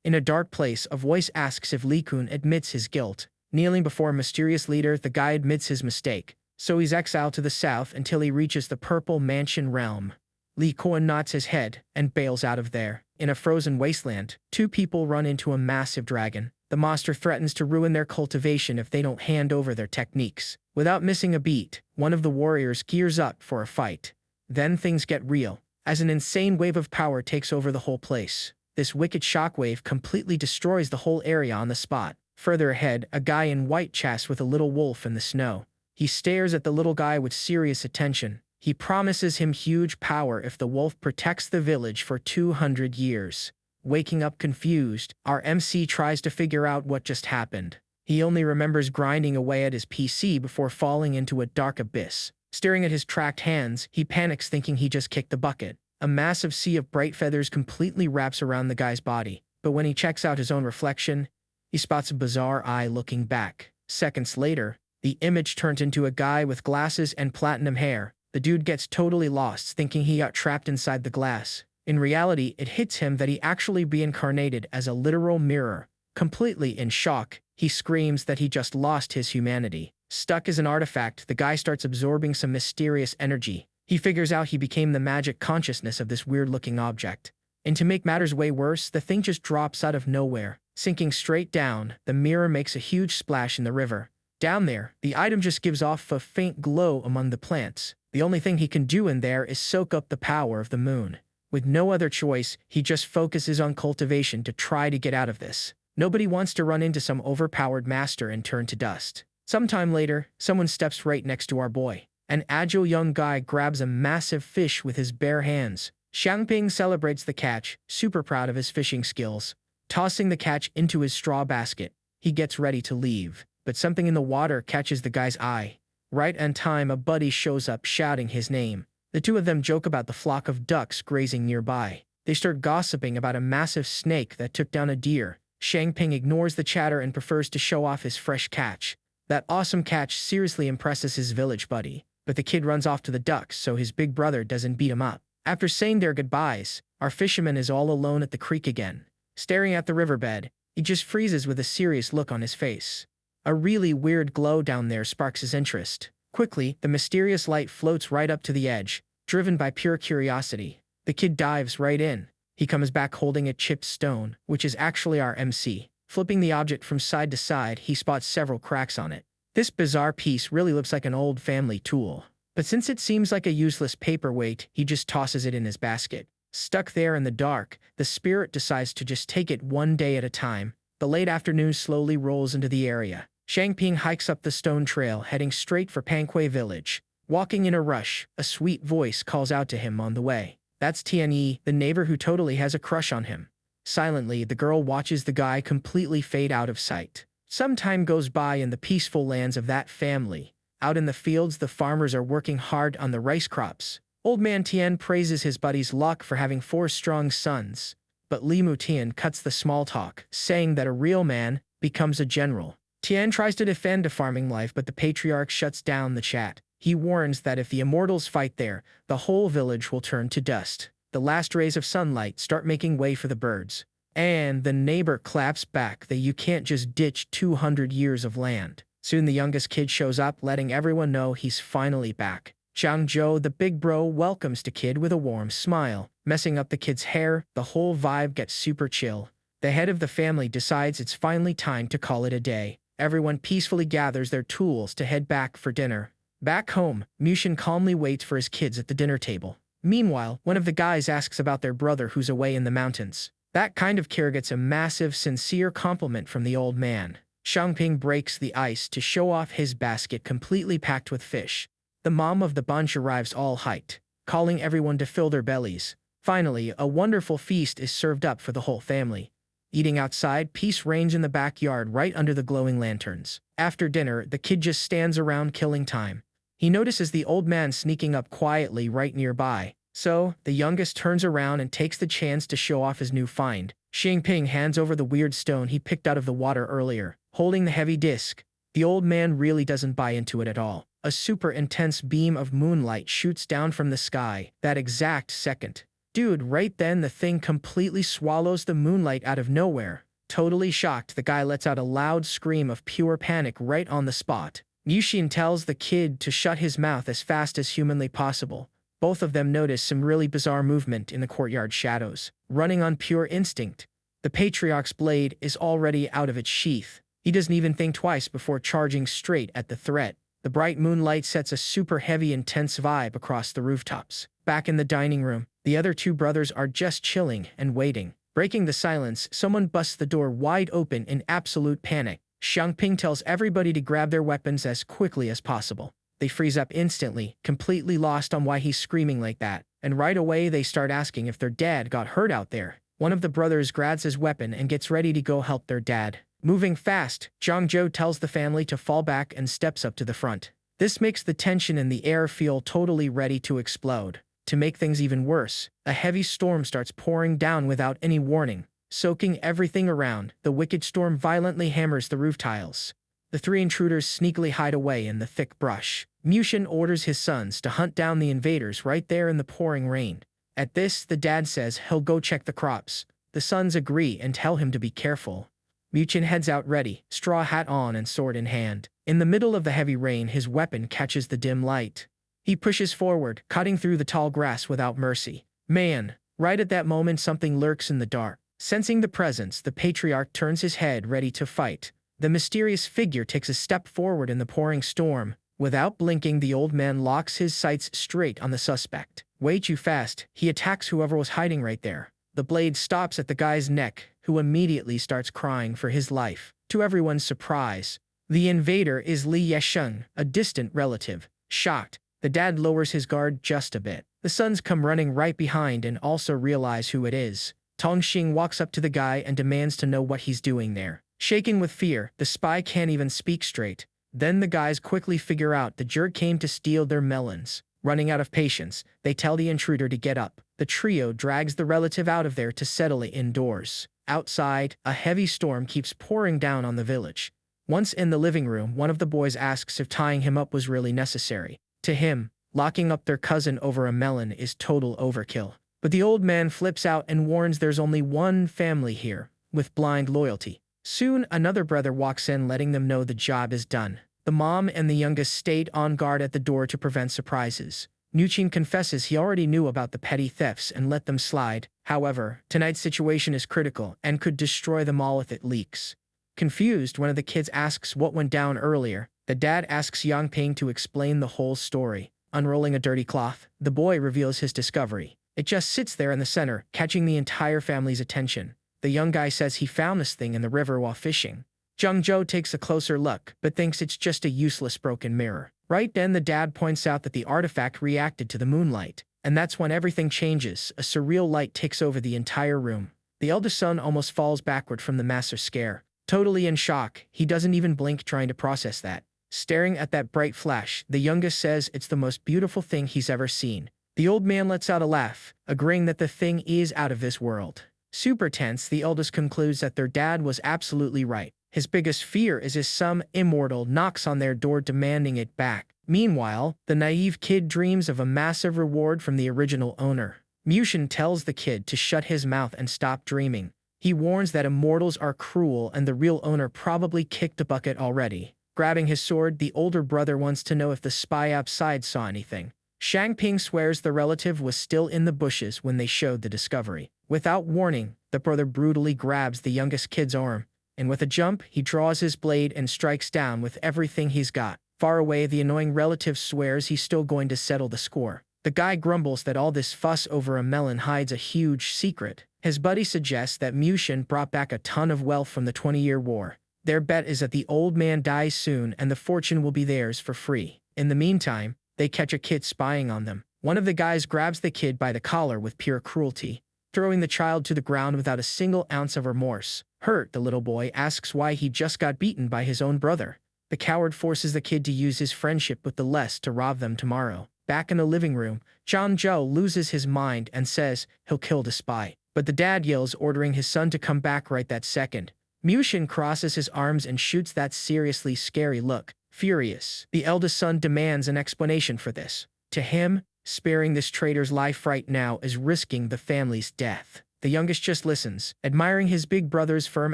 In a dark place, a voice asks if Li Kun admits his guilt. Kneeling before a mysterious leader, the guy admits his mistake. So he's exiled to the south until he reaches the Purple Mansion realm. Li Kun nods his head and bails out of there. In a frozen wasteland, two people run into a massive dragon. The monster threatens to ruin their cultivation if they don't hand over their techniques. Without missing a beat, one of the warriors gears up for a fight. Then things get real, as an insane wave of power takes over the whole place. This wicked shockwave completely destroys the whole area on the spot. Further ahead, a guy in white chats with a little wolf in the snow. He stares at the little guy with serious attention. He promises him huge power if the wolf protects the village for 200 years. Waking up confused, our MC tries to figure out what just happened. He only remembers grinding away at his PC before falling into a dark abyss. Staring at his tracked hands, he panics thinking he just kicked the bucket. A massive sea of bright feathers completely wraps around the guy's body. But when he checks out his own reflection, he spots a bizarre eye looking back. Seconds later, the image turns into a guy with glasses and platinum hair. The dude gets totally lost, thinking he got trapped inside the glass. In reality, it hits him that he actually reincarnated as a literal mirror. Completely in shock, he screams that he just lost his humanity. Stuck as an artifact, the guy starts absorbing some mysterious energy. He figures out he became the magic consciousness of this weird-looking object. And to make matters way worse, the thing just drops out of nowhere. Sinking straight down, the mirror makes a huge splash in the river. Down there, the item just gives off a faint glow among the plants. The only thing he can do in there is soak up the power of the moon. With no other choice, he just focuses on cultivation to try to get out of this. Nobody wants to run into some overpowered master and turn to dust. Sometime later, someone steps right next to our boy. An agile young guy grabs a massive fish with his bare hands. Xiangping celebrates the catch, super proud of his fishing skills. Tossing the catch into his straw basket, he gets ready to leave. But something in the water catches the guy's eye. Right on time, a buddy shows up shouting his name. The two of them joke about the flock of ducks grazing nearby. They start gossiping about a massive snake that took down a deer. Xiangping ignores the chatter and prefers to show off his fresh catch. That awesome catch seriously impresses his village buddy. But the kid runs off to the ducks so his big brother doesn't beat him up. After saying their goodbyes, our fisherman is all alone at the creek again. Staring at the riverbed, he just freezes with a serious look on his face. A really weird glow down there sparks his interest. Quickly, the mysterious light floats right up to the edge, driven by pure curiosity. The kid dives right in. He comes back holding a chipped stone, which is actually our MC. Flipping the object from side to side, he spots several cracks on it. This bizarre piece really looks like an old family tool. But since it seems like a useless paperweight, he just tosses it in his basket. Stuck there in the dark, the spirit decides to just take it one day at a time. The late afternoon slowly rolls into the area. Xiangping hikes up the stone trail, heading straight for Panquay village. Walking in a rush, a sweet voice calls out to him on the way. That's Tianyi, the neighbor who totally has a crush on him. Silently, the girl watches the guy completely fade out of sight. Some time goes by in the peaceful lands of that family. Out in the fields, the farmers are working hard on the rice crops. Old man Tian praises his buddy's luck for having 4 strong sons. But Li Mutian cuts the small talk, saying that a real man becomes a general. Tian tries to defend a farming life, but the patriarch shuts down the chat. He warns that if the immortals fight there, the whole village will turn to dust. The last rays of sunlight start making way for the birds. And the neighbor claps back that you can't just ditch 200 years of land. Soon the youngest kid shows up, letting everyone know he's finally back. Zhang Zhou, the big bro, welcomes the kid with a warm smile. Messing up the kid's hair, the whole vibe gets super chill. The head of the family decides it's finally time to call it a day. Everyone peacefully gathers their tools to head back for dinner. Back home, Mushin calmly waits for his kids at the dinner table. Meanwhile, one of the guys asks about their brother who's away in the mountains. That kind of care gets a massive, sincere compliment from the old man. Xiangping breaks the ice to show off his basket completely packed with fish. The mom of the bunch arrives all hyped, calling everyone to fill their bellies. Finally, a wonderful feast is served up for the whole family. Eating outside, peace reigns in the backyard right under the glowing lanterns. After dinner, the kid just stands around killing time. He notices the old man sneaking up quietly right nearby. So, the youngest turns around and takes the chance to show off his new find. Xiangping hands over the weird stone he picked out of the water earlier, holding the heavy disc. The old man really doesn't buy into it at all. A super intense beam of moonlight shoots down from the sky that exact second. Dude, right then the thing completely swallows the moonlight out of nowhere. Totally shocked, the guy lets out a loud scream of pure panic right on the spot. Yushin tells the kid to shut his mouth as fast as humanly possible. Both of them notice some really bizarre movement in the courtyard shadows. Running on pure instinct, the Patriarch's blade is already out of its sheath. He doesn't even think twice before charging straight at the threat. The bright moonlight sets a super heavy, intense vibe across the rooftops. Back in the dining room, the other two brothers are just chilling and waiting. Breaking the silence, someone busts the door wide open in absolute panic. Xiangping tells everybody to grab their weapons as quickly as possible. They freeze up instantly, completely lost on why he's screaming like that, and right away they start asking if their dad got hurt out there. One of the brothers grabs his weapon and gets ready to go help their dad. Moving fast, Zhangzhou tells the family to fall back and steps up to the front. This makes the tension in the air feel totally ready to explode. To make things even worse, a heavy storm starts pouring down without any warning. Soaking everything around, the wicked storm violently hammers the roof tiles. The three intruders sneakily hide away in the thick brush. Mushin orders his sons to hunt down the invaders right there in the pouring rain. At this, the dad says he'll go check the crops. The sons agree and tell him to be careful. Mushin heads out ready, straw hat on and sword in hand. In the middle of the heavy rain, his weapon catches the dim light. He pushes forward, cutting through the tall grass without mercy. Man! Right at that moment, something lurks in the dark. Sensing the presence, the Patriarch turns his head ready to fight. The mysterious figure takes a step forward in the pouring storm. Without blinking, the old man locks his sights straight on the suspect. Way too fast, he attacks whoever was hiding right there. The blade stops at the guy's neck, who immediately starts crying for his life. To everyone's surprise, the invader is Li Yesheng, a distant relative. Shocked, the dad lowers his guard just a bit. The sons come running right behind and also realize who it is. Tongxing walks up to the guy and demands to know what he's doing there. Shaken with fear, the spy can't even speak straight. Then the guys quickly figure out the jerk came to steal their melons. Running out of patience, they tell the intruder to get up. The trio drags the relative out of there to settle it indoors. Outside, a heavy storm keeps pouring down on the village. Once in the living room, one of the boys asks if tying him up was really necessary. To him, locking up their cousin over a melon is total overkill. But the old man flips out and warns there's only one family here, with blind loyalty. Soon, another brother walks in letting them know the job is done. The mom and the youngest stayed on guard at the door to prevent surprises. Nuchin confesses he already knew about the petty thefts and let them slide. However, tonight's situation is critical and could destroy them all if it leaks. Confused, one of the kids asks what went down earlier. The dad asks Yangping to explain the whole story. Unrolling a dirty cloth, the boy reveals his discovery. It just sits there in the center, catching the entire family's attention. The young guy says he found this thing in the river while fishing. Zhangzhou takes a closer look, but thinks it's just a useless broken mirror. Right then, the dad points out that the artifact reacted to the moonlight. And that's when everything changes. A surreal light takes over the entire room. The eldest son almost falls backward from the massive scare. Totally in shock, he doesn't even blink trying to process that. Staring at that bright flash, the youngest says it's the most beautiful thing he's ever seen. The old man lets out a laugh, agreeing that the thing is out of this world. Super tense, the eldest concludes that their dad was absolutely right. His biggest fear is if some immortal knocks on their door demanding it back. Meanwhile, the naive kid dreams of a massive reward from the original owner. Mushin tells the kid to shut his mouth and stop dreaming. He warns that immortals are cruel and the real owner probably kicked a bucket already. Grabbing his sword, the older brother wants to know if the spy outside saw anything. Xiangping swears the relative was still in the bushes when they showed the discovery. Without warning, the brother brutally grabs the youngest kid's arm, and with a jump, he draws his blade and strikes down with everything he's got. Far away, the annoying relative swears he's still going to settle the score. The guy grumbles that all this fuss over a melon hides a huge secret. His buddy suggests that Mushin brought back a ton of wealth from the 20-year war. Their bet is that the old man dies soon and the fortune will be theirs for free. In the meantime, they catch a kid spying on them. One of the guys grabs the kid by the collar with pure cruelty, throwing the child to the ground without a single ounce of remorse. Hurt, the little boy asks why he just got beaten by his own brother. The coward forces the kid to use his friendship with the less to rob them tomorrow. Back in the living room, Zhangzhou loses his mind and says he'll kill the spy. But the dad yells, ordering his son to come back right that second. Mushin crosses his arms and shoots that seriously scary look. Furious, the eldest son demands an explanation for this. To him, Sparing this traitor's life right now is risking the family's death. The youngest just listens, admiring his big brother's firm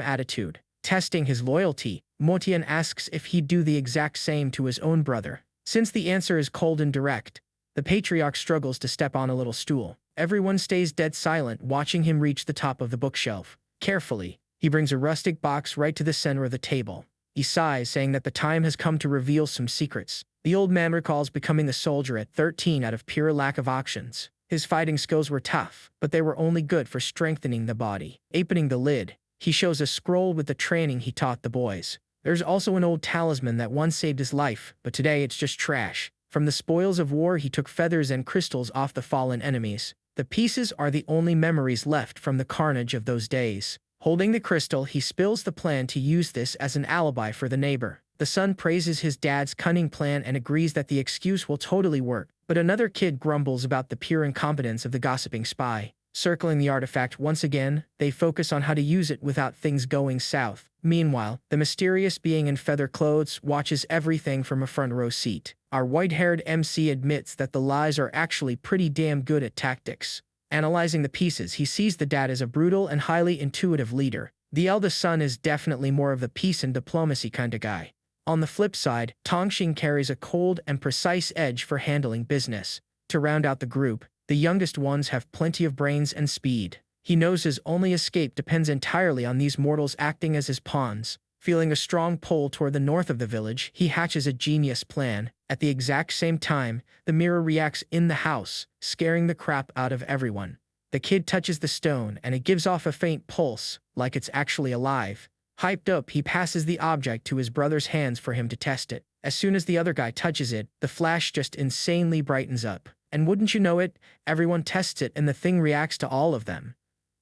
attitude. Testing his loyalty, Motian asks if he'd do the exact same to his own brother. Since the answer is cold and direct, the patriarch struggles to step on a little stool. Everyone stays dead silent, watching him reach the top of the bookshelf. Carefully, he brings a rustic box right to the center of the table. He sighs, saying that the time has come to reveal some secrets. The old man recalls becoming a soldier at 13 out of pure lack of options. His fighting skills were tough, but they were only good for strengthening the body. Opening the lid, he shows a scroll with the training he taught the boys. There's also an old talisman that once saved his life, but today it's just trash. From the spoils of war, he took feathers and crystals off the fallen enemies. The pieces are the only memories left from the carnage of those days. Holding the crystal, he spills the plan to use this as an alibi for the neighbor. The son praises his dad's cunning plan and agrees that the excuse will totally work, but another kid grumbles about the pure incompetence of the gossiping spy. Circling the artifact once again, they focus on how to use it without things going south. Meanwhile, the mysterious being in feather clothes watches everything from a front row seat. Our white-haired MC admits that the lies are actually pretty damn good at tactics. Analyzing the pieces, he sees the dad as a brutal and highly intuitive leader. The eldest son is definitely more of the peace and diplomacy kind of guy. On the flip side, Tongxing carries a cold and precise edge for handling business. To round out the group, the youngest ones have plenty of brains and speed. He knows his only escape depends entirely on these mortals acting as his pawns. Feeling a strong pull toward the north of the village, he hatches a genius plan. At the exact same time, the mirror reacts in the house, scaring the crap out of everyone. The kid touches the stone and it gives off a faint pulse, like it's actually alive. Hyped up, he passes the object to his brother's hands for him to test it. As soon as the other guy touches it, the flash just insanely brightens up. And wouldn't you know it, everyone tests it and the thing reacts to all of them.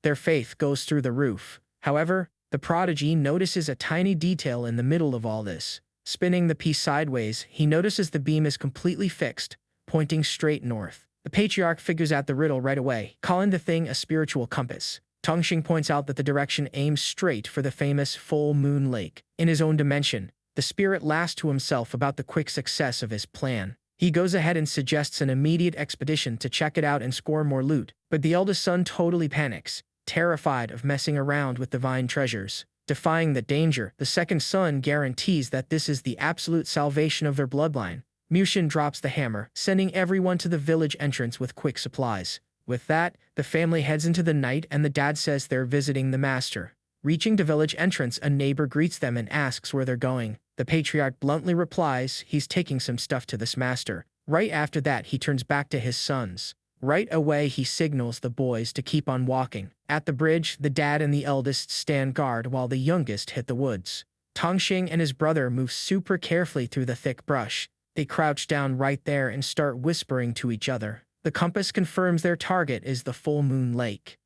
Their faith goes through the roof. However, the prodigy notices a tiny detail in the middle of all this. Spinning the piece sideways, he notices the beam is completely fixed, pointing straight north. The patriarch figures out the riddle right away, calling the thing a spiritual compass. Tongxing points out that the direction aims straight for the famous full moon lake. In his own dimension, the spirit laughs to himself about the quick success of his plan. He goes ahead and suggests an immediate expedition to check it out and score more loot, but the eldest son totally panics, terrified of messing around with divine treasures. Defying the danger, the second son guarantees that this is the absolute salvation of their bloodline. Mushin drops the hammer, sending everyone to the village entrance with quick supplies. With that, the family heads into the night and the dad says they're visiting the master. Reaching the village entrance, a neighbor greets them and asks where they're going. The patriarch bluntly replies he's taking some stuff to this master. Right after that, he turns back to his sons. Right away, he signals the boys to keep on walking. At the bridge, the dad and the eldest stand guard while the youngest hit the woods. Tongxing and his brother move super carefully through the thick brush. They crouch down right there and start whispering to each other. The compass confirms their target is the full moon lake.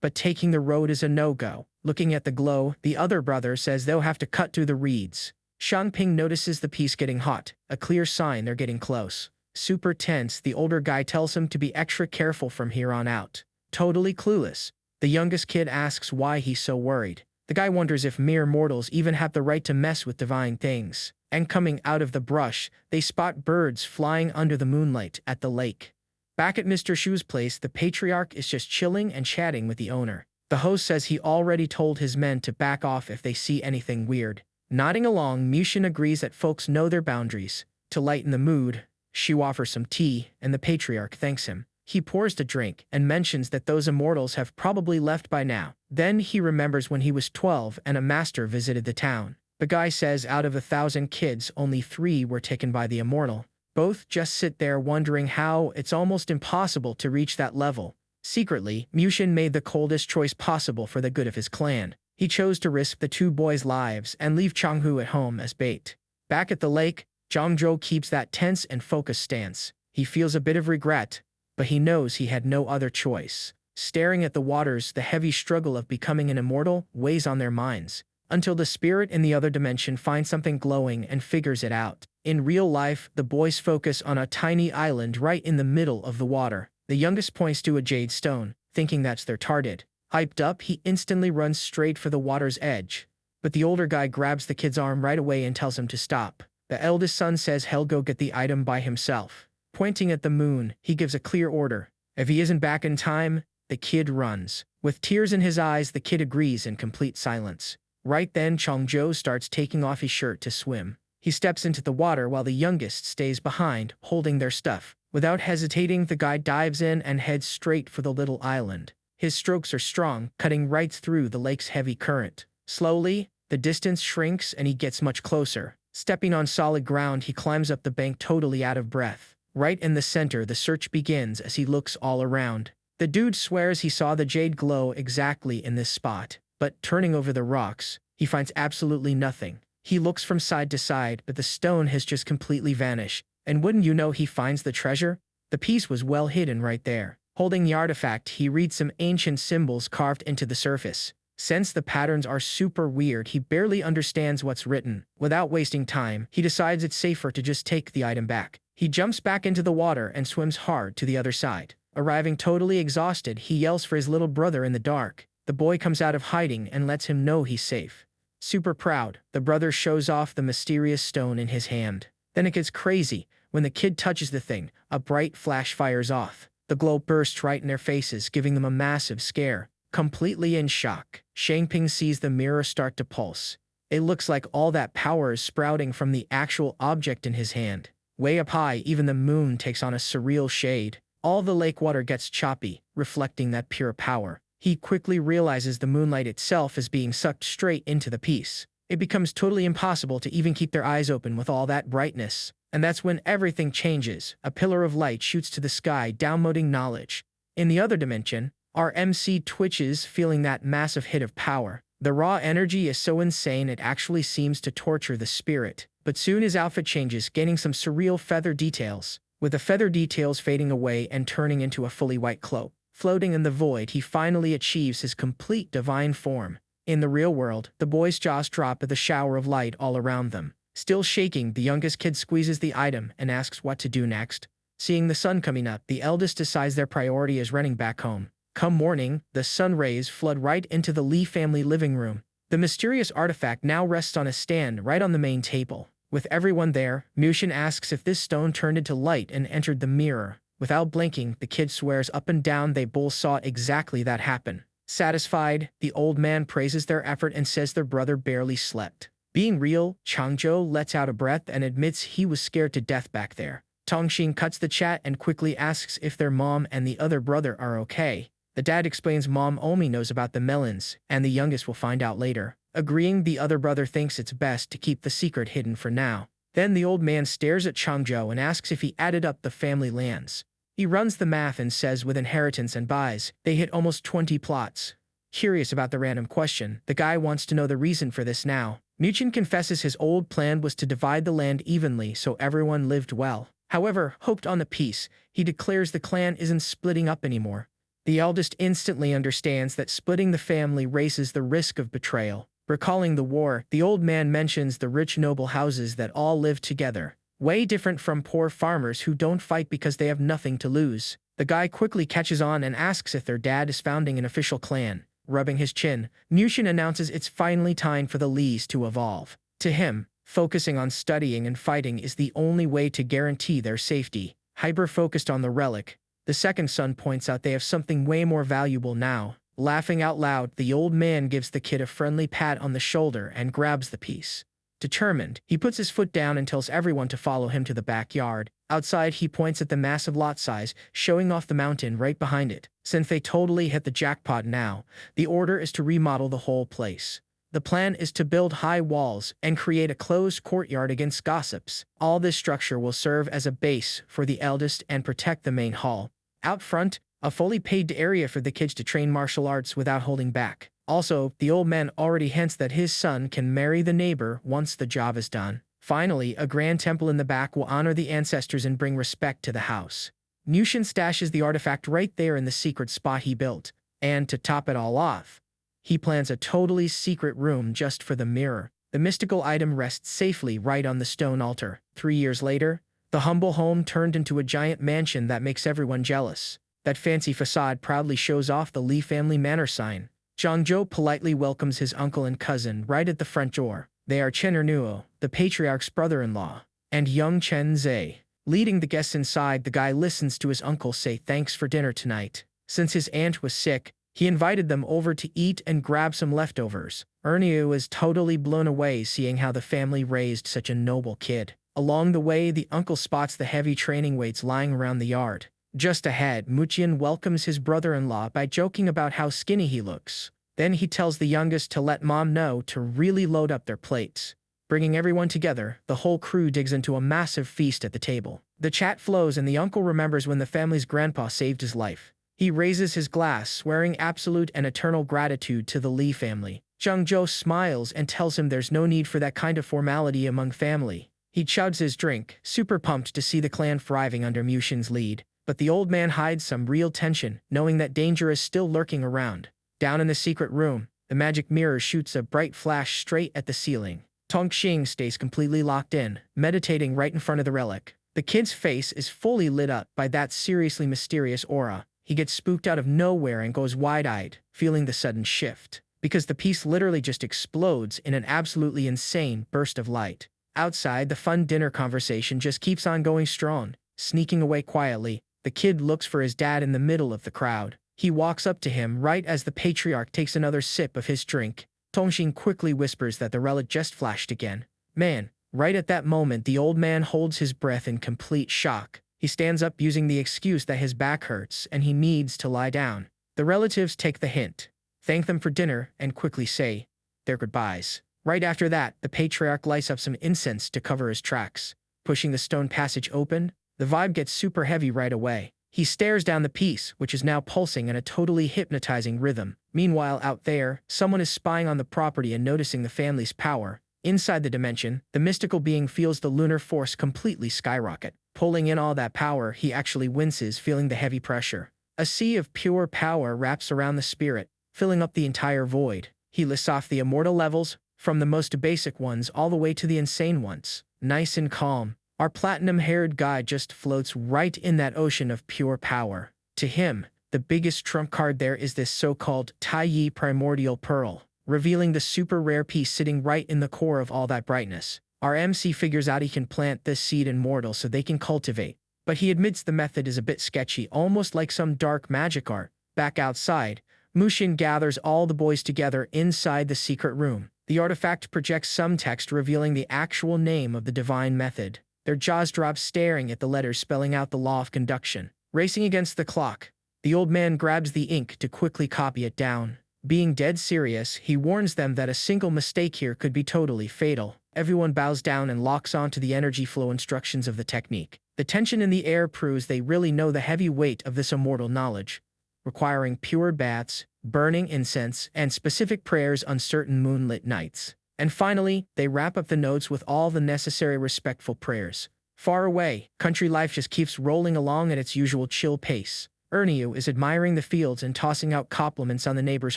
But taking the road is a no-go. Looking at the glow, the other brother says they'll have to cut through the reeds. Shangping notices the piece getting hot, a clear sign they're getting close. Super tense, the older guy tells him to be extra careful from here on out. Totally clueless, the youngest kid asks why he's so worried. The guy wonders if mere mortals even have the right to mess with divine things. And coming out of the brush, they spot birds flying under the moonlight at the lake. Back at Mr. Shu's place, the patriarch is just chilling and chatting with the owner. The host says he already told his men to back off if they see anything weird. Nodding along, Mushin agrees that folks know their boundaries. To lighten the mood, Shu offers some tea, and the patriarch thanks him. He pours the drink and mentions that those immortals have probably left by now. Then he remembers when he was 12 and a master visited the town. The guy says out of 1,000 kids, only 3 were taken by the immortal. Both just sit there wondering how it's almost impossible to reach that level. Secretly, Mushin made the coldest choice possible for the good of his clan. He chose to risk the 2 boys' lives and leave Changhu at home as bait. Back at the lake, Zhangzhou keeps that tense and focused stance. He feels a bit of regret, but he knows he had no other choice. Staring at the waters, the heavy struggle of becoming an immortal weighs on their minds, until the spirit in the other dimension finds something glowing and figures it out. In real life, the boys focus on a tiny island right in the middle of the water. The youngest points to a jade stone, thinking that's their target. Hyped up, he instantly runs straight for the water's edge. But the older guy grabs the kid's arm right away and tells him to stop. The eldest son says he'll go get the item by himself. Pointing at the moon, he gives a clear order. If he isn't back in time, the kid runs. With tears in his eyes, the kid agrees in complete silence. Right then, Changzhou starts taking off his shirt to swim. He steps into the water while the youngest stays behind, holding their stuff. Without hesitating, the guy dives in and heads straight for the little island. His strokes are strong, cutting right through the lake's heavy current. Slowly, the distance shrinks and he gets much closer. Stepping on solid ground, he climbs up the bank totally out of breath. Right in the center, the search begins as he looks all around. The dude swears he saw the jade glow exactly in this spot, but turning over the rocks, he finds absolutely nothing. He looks from side to side, but the stone has just completely vanished. And wouldn't you know, he finds the treasure? The piece was well hidden right there. Holding the artifact, he reads some ancient symbols carved into the surface. Since the patterns are super weird, he barely understands what's written. Without wasting time, he decides it's safer to just take the item back. He jumps back into the water and swims hard to the other side. Arriving totally exhausted, he yells for his little brother in the dark. The boy comes out of hiding and lets him know he's safe. Super proud, the brother shows off the mysterious stone in his hand. Then it gets crazy. When the kid touches the thing, a bright flash fires off. The glow bursts right in their faces, giving them a massive scare. Completely in shock, Shangping sees the mirror start to pulse. It looks like all that power is sprouting from the actual object in his hand. Way up high, even the moon takes on a surreal shade. All the lake water gets choppy, reflecting that pure power. He quickly realizes the moonlight itself is being sucked straight into the piece. It becomes totally impossible to even keep their eyes open with all that brightness. And that's when everything changes. A pillar of light shoots to the sky, downloading knowledge. In the other dimension, our MC twitches, feeling that massive hit of power. The raw energy is so insane it actually seems to torture the spirit. But soon his outfit changes, gaining some surreal feather details, with the feather details fading away and turning into a fully white cloak. Floating in the void, he finally achieves his complete divine form. In the real world, the boys' jaws drop at the shower of light all around them. Still shaking, the youngest kid squeezes the item and asks what to do next. Seeing the sun coming up, the eldest decides their priority is running back home. Come morning, the sun rays flood right into the Lee family living room. The mysterious artifact now rests on a stand right on the main table. With everyone there, Mushin asks if this stone turned into light and entered the mirror. Without blinking, the kid swears up and down they both saw exactly that happen. Satisfied, the old man praises their effort and says their brother barely slept. Being real, Changzhou lets out a breath and admits he was scared to death back there. Tongxin cuts the chat and quickly asks if their mom and the other brother are okay. The dad explains mom only knows about the melons, and the youngest will find out later. Agreeing, the other brother thinks it's best to keep the secret hidden for now. Then the old man stares at Changzhou and asks if he added up the family lands. He runs the math and says with inheritance and buys, they hit almost 20 plots. Curious about the random question, the guy wants to know the reason for this now. Muchin confesses his old plan was to divide the land evenly so everyone lived well. However, hooked on the peace, he declares the clan isn't splitting up anymore. The eldest instantly understands that splitting the family raises the risk of betrayal. Recalling the war, the old man mentions the rich noble houses that all live together. Way different from poor farmers who don't fight because they have nothing to lose. The guy quickly catches on and asks if their dad is founding an official clan. Rubbing his chin, Mushin announces it's finally time for the Lees to evolve. To him, focusing on studying and fighting is the only way to guarantee their safety. Hyper-focused on the relic, the second son points out they have something way more valuable now. Laughing out loud, the old man gives the kid a friendly pat on the shoulder and grabs the piece. Determined, he puts his foot down and tells everyone to follow him to the backyard. Outside, he points at the massive lot size, showing off the mountain right behind it. Since they totally hit the jackpot now, the order is to remodel the whole place. The plan is to build high walls and create a closed courtyard against gossips. All this structure will serve as a base for the eldest and protect the main hall. Out front, a fully paved area for the kids to train martial arts without holding back. Also, the old man already hints that his son can marry the neighbor once the job is done. Finally, a grand temple in the back will honor the ancestors and bring respect to the house. Mushin stashes the artifact right there in the secret spot he built. And to top it all off, he plans a totally secret room just for the mirror. The mystical item rests safely right on the stone altar. 3 years later, the humble home turned into a giant mansion that makes everyone jealous. That fancy facade proudly shows off the Lee family manor sign. Zhangzhou politely welcomes his uncle and cousin right at the front door. They are Chen Ernuo, the patriarch's brother-in-law, and young Chen Zhe, Leading the guests inside, the guy listens to his uncle say thanks for dinner tonight. Since his aunt was sick, he invited them over to eat and grab some leftovers. Ernie is totally blown away seeing how the family raised such a noble kid. Along the way, the uncle spots the heavy training weights lying around the yard. Just ahead, Muchian welcomes his brother-in-law by joking about how skinny he looks. Then he tells the youngest to let mom know to really load up their plates. Bringing everyone together, the whole crew digs into a massive feast at the table. The chat flows and the uncle remembers when the family's grandpa saved his life. He raises his glass, swearing absolute and eternal gratitude to the Lee family. Jung Jo smiles and tells him there's no need for that kind of formality among family. He chugs his drink, super pumped to see the clan thriving under Mushin's lead. But the old man hides some real tension, knowing that danger is still lurking around. Down in the secret room, the magic mirror shoots a bright flash straight at the ceiling. Tongxing stays completely locked in, meditating right in front of the relic. The kid's face is fully lit up by that seriously mysterious aura. He gets spooked out of nowhere and goes wide-eyed, feeling the sudden shift. Because the piece literally just explodes in an absolutely insane burst of light. Outside, the fun dinner conversation just keeps on going strong. Sneaking away quietly, the kid looks for his dad in the middle of the crowd. He walks up to him right as the patriarch takes another sip of his drink. Tongxing quickly whispers that the relic just flashed again. Man, right at that moment the old man holds his breath in complete shock. He stands up using the excuse that his back hurts and he needs to lie down. The relatives take the hint, thank them for dinner, and quickly say their goodbyes. Right after that, the patriarch lights up some incense to cover his tracks. Pushing the stone passage open, the vibe gets super heavy right away. He stares down the piece, which is now pulsing in a totally hypnotizing rhythm. Meanwhile, out there, someone is spying on the property and noticing the family's power. Inside the dimension, the mystical being feels the lunar force completely skyrocket. Pulling in all that power, he actually winces, feeling the heavy pressure. A sea of pure power wraps around the spirit, filling up the entire void. He lists off the immortal levels, from the most basic ones all the way to the insane ones. Nice and calm, our platinum-haired guy just floats right in that ocean of pure power. To him, the biggest trump card there is this so-called Tai Primordial Pearl, revealing the super rare piece sitting right in the core of all that brightness. Our MC figures out he can plant this seed in mortals so they can cultivate, but he admits the method is a bit sketchy, almost like some dark magic art. Back outside, Mushin gathers all the boys together inside the secret room. The artifact projects some text revealing the actual name of the divine method. Their jaws drop, staring at the letters spelling out the law of conduction. Racing against the clock, the old man grabs the ink to quickly copy it down. Being dead serious, he warns them that a single mistake here could be totally fatal. Everyone bows down and locks onto the energy flow instructions of the technique. The tension in the air proves they really know the heavy weight of this immortal knowledge, requiring pure baths, burning incense, and specific prayers on certain moonlit nights. And finally, they wrap up the notes with all the necessary respectful prayers. Far away, country life just keeps rolling along at its usual chill pace. Ernie is admiring the fields and tossing out compliments on the neighbor's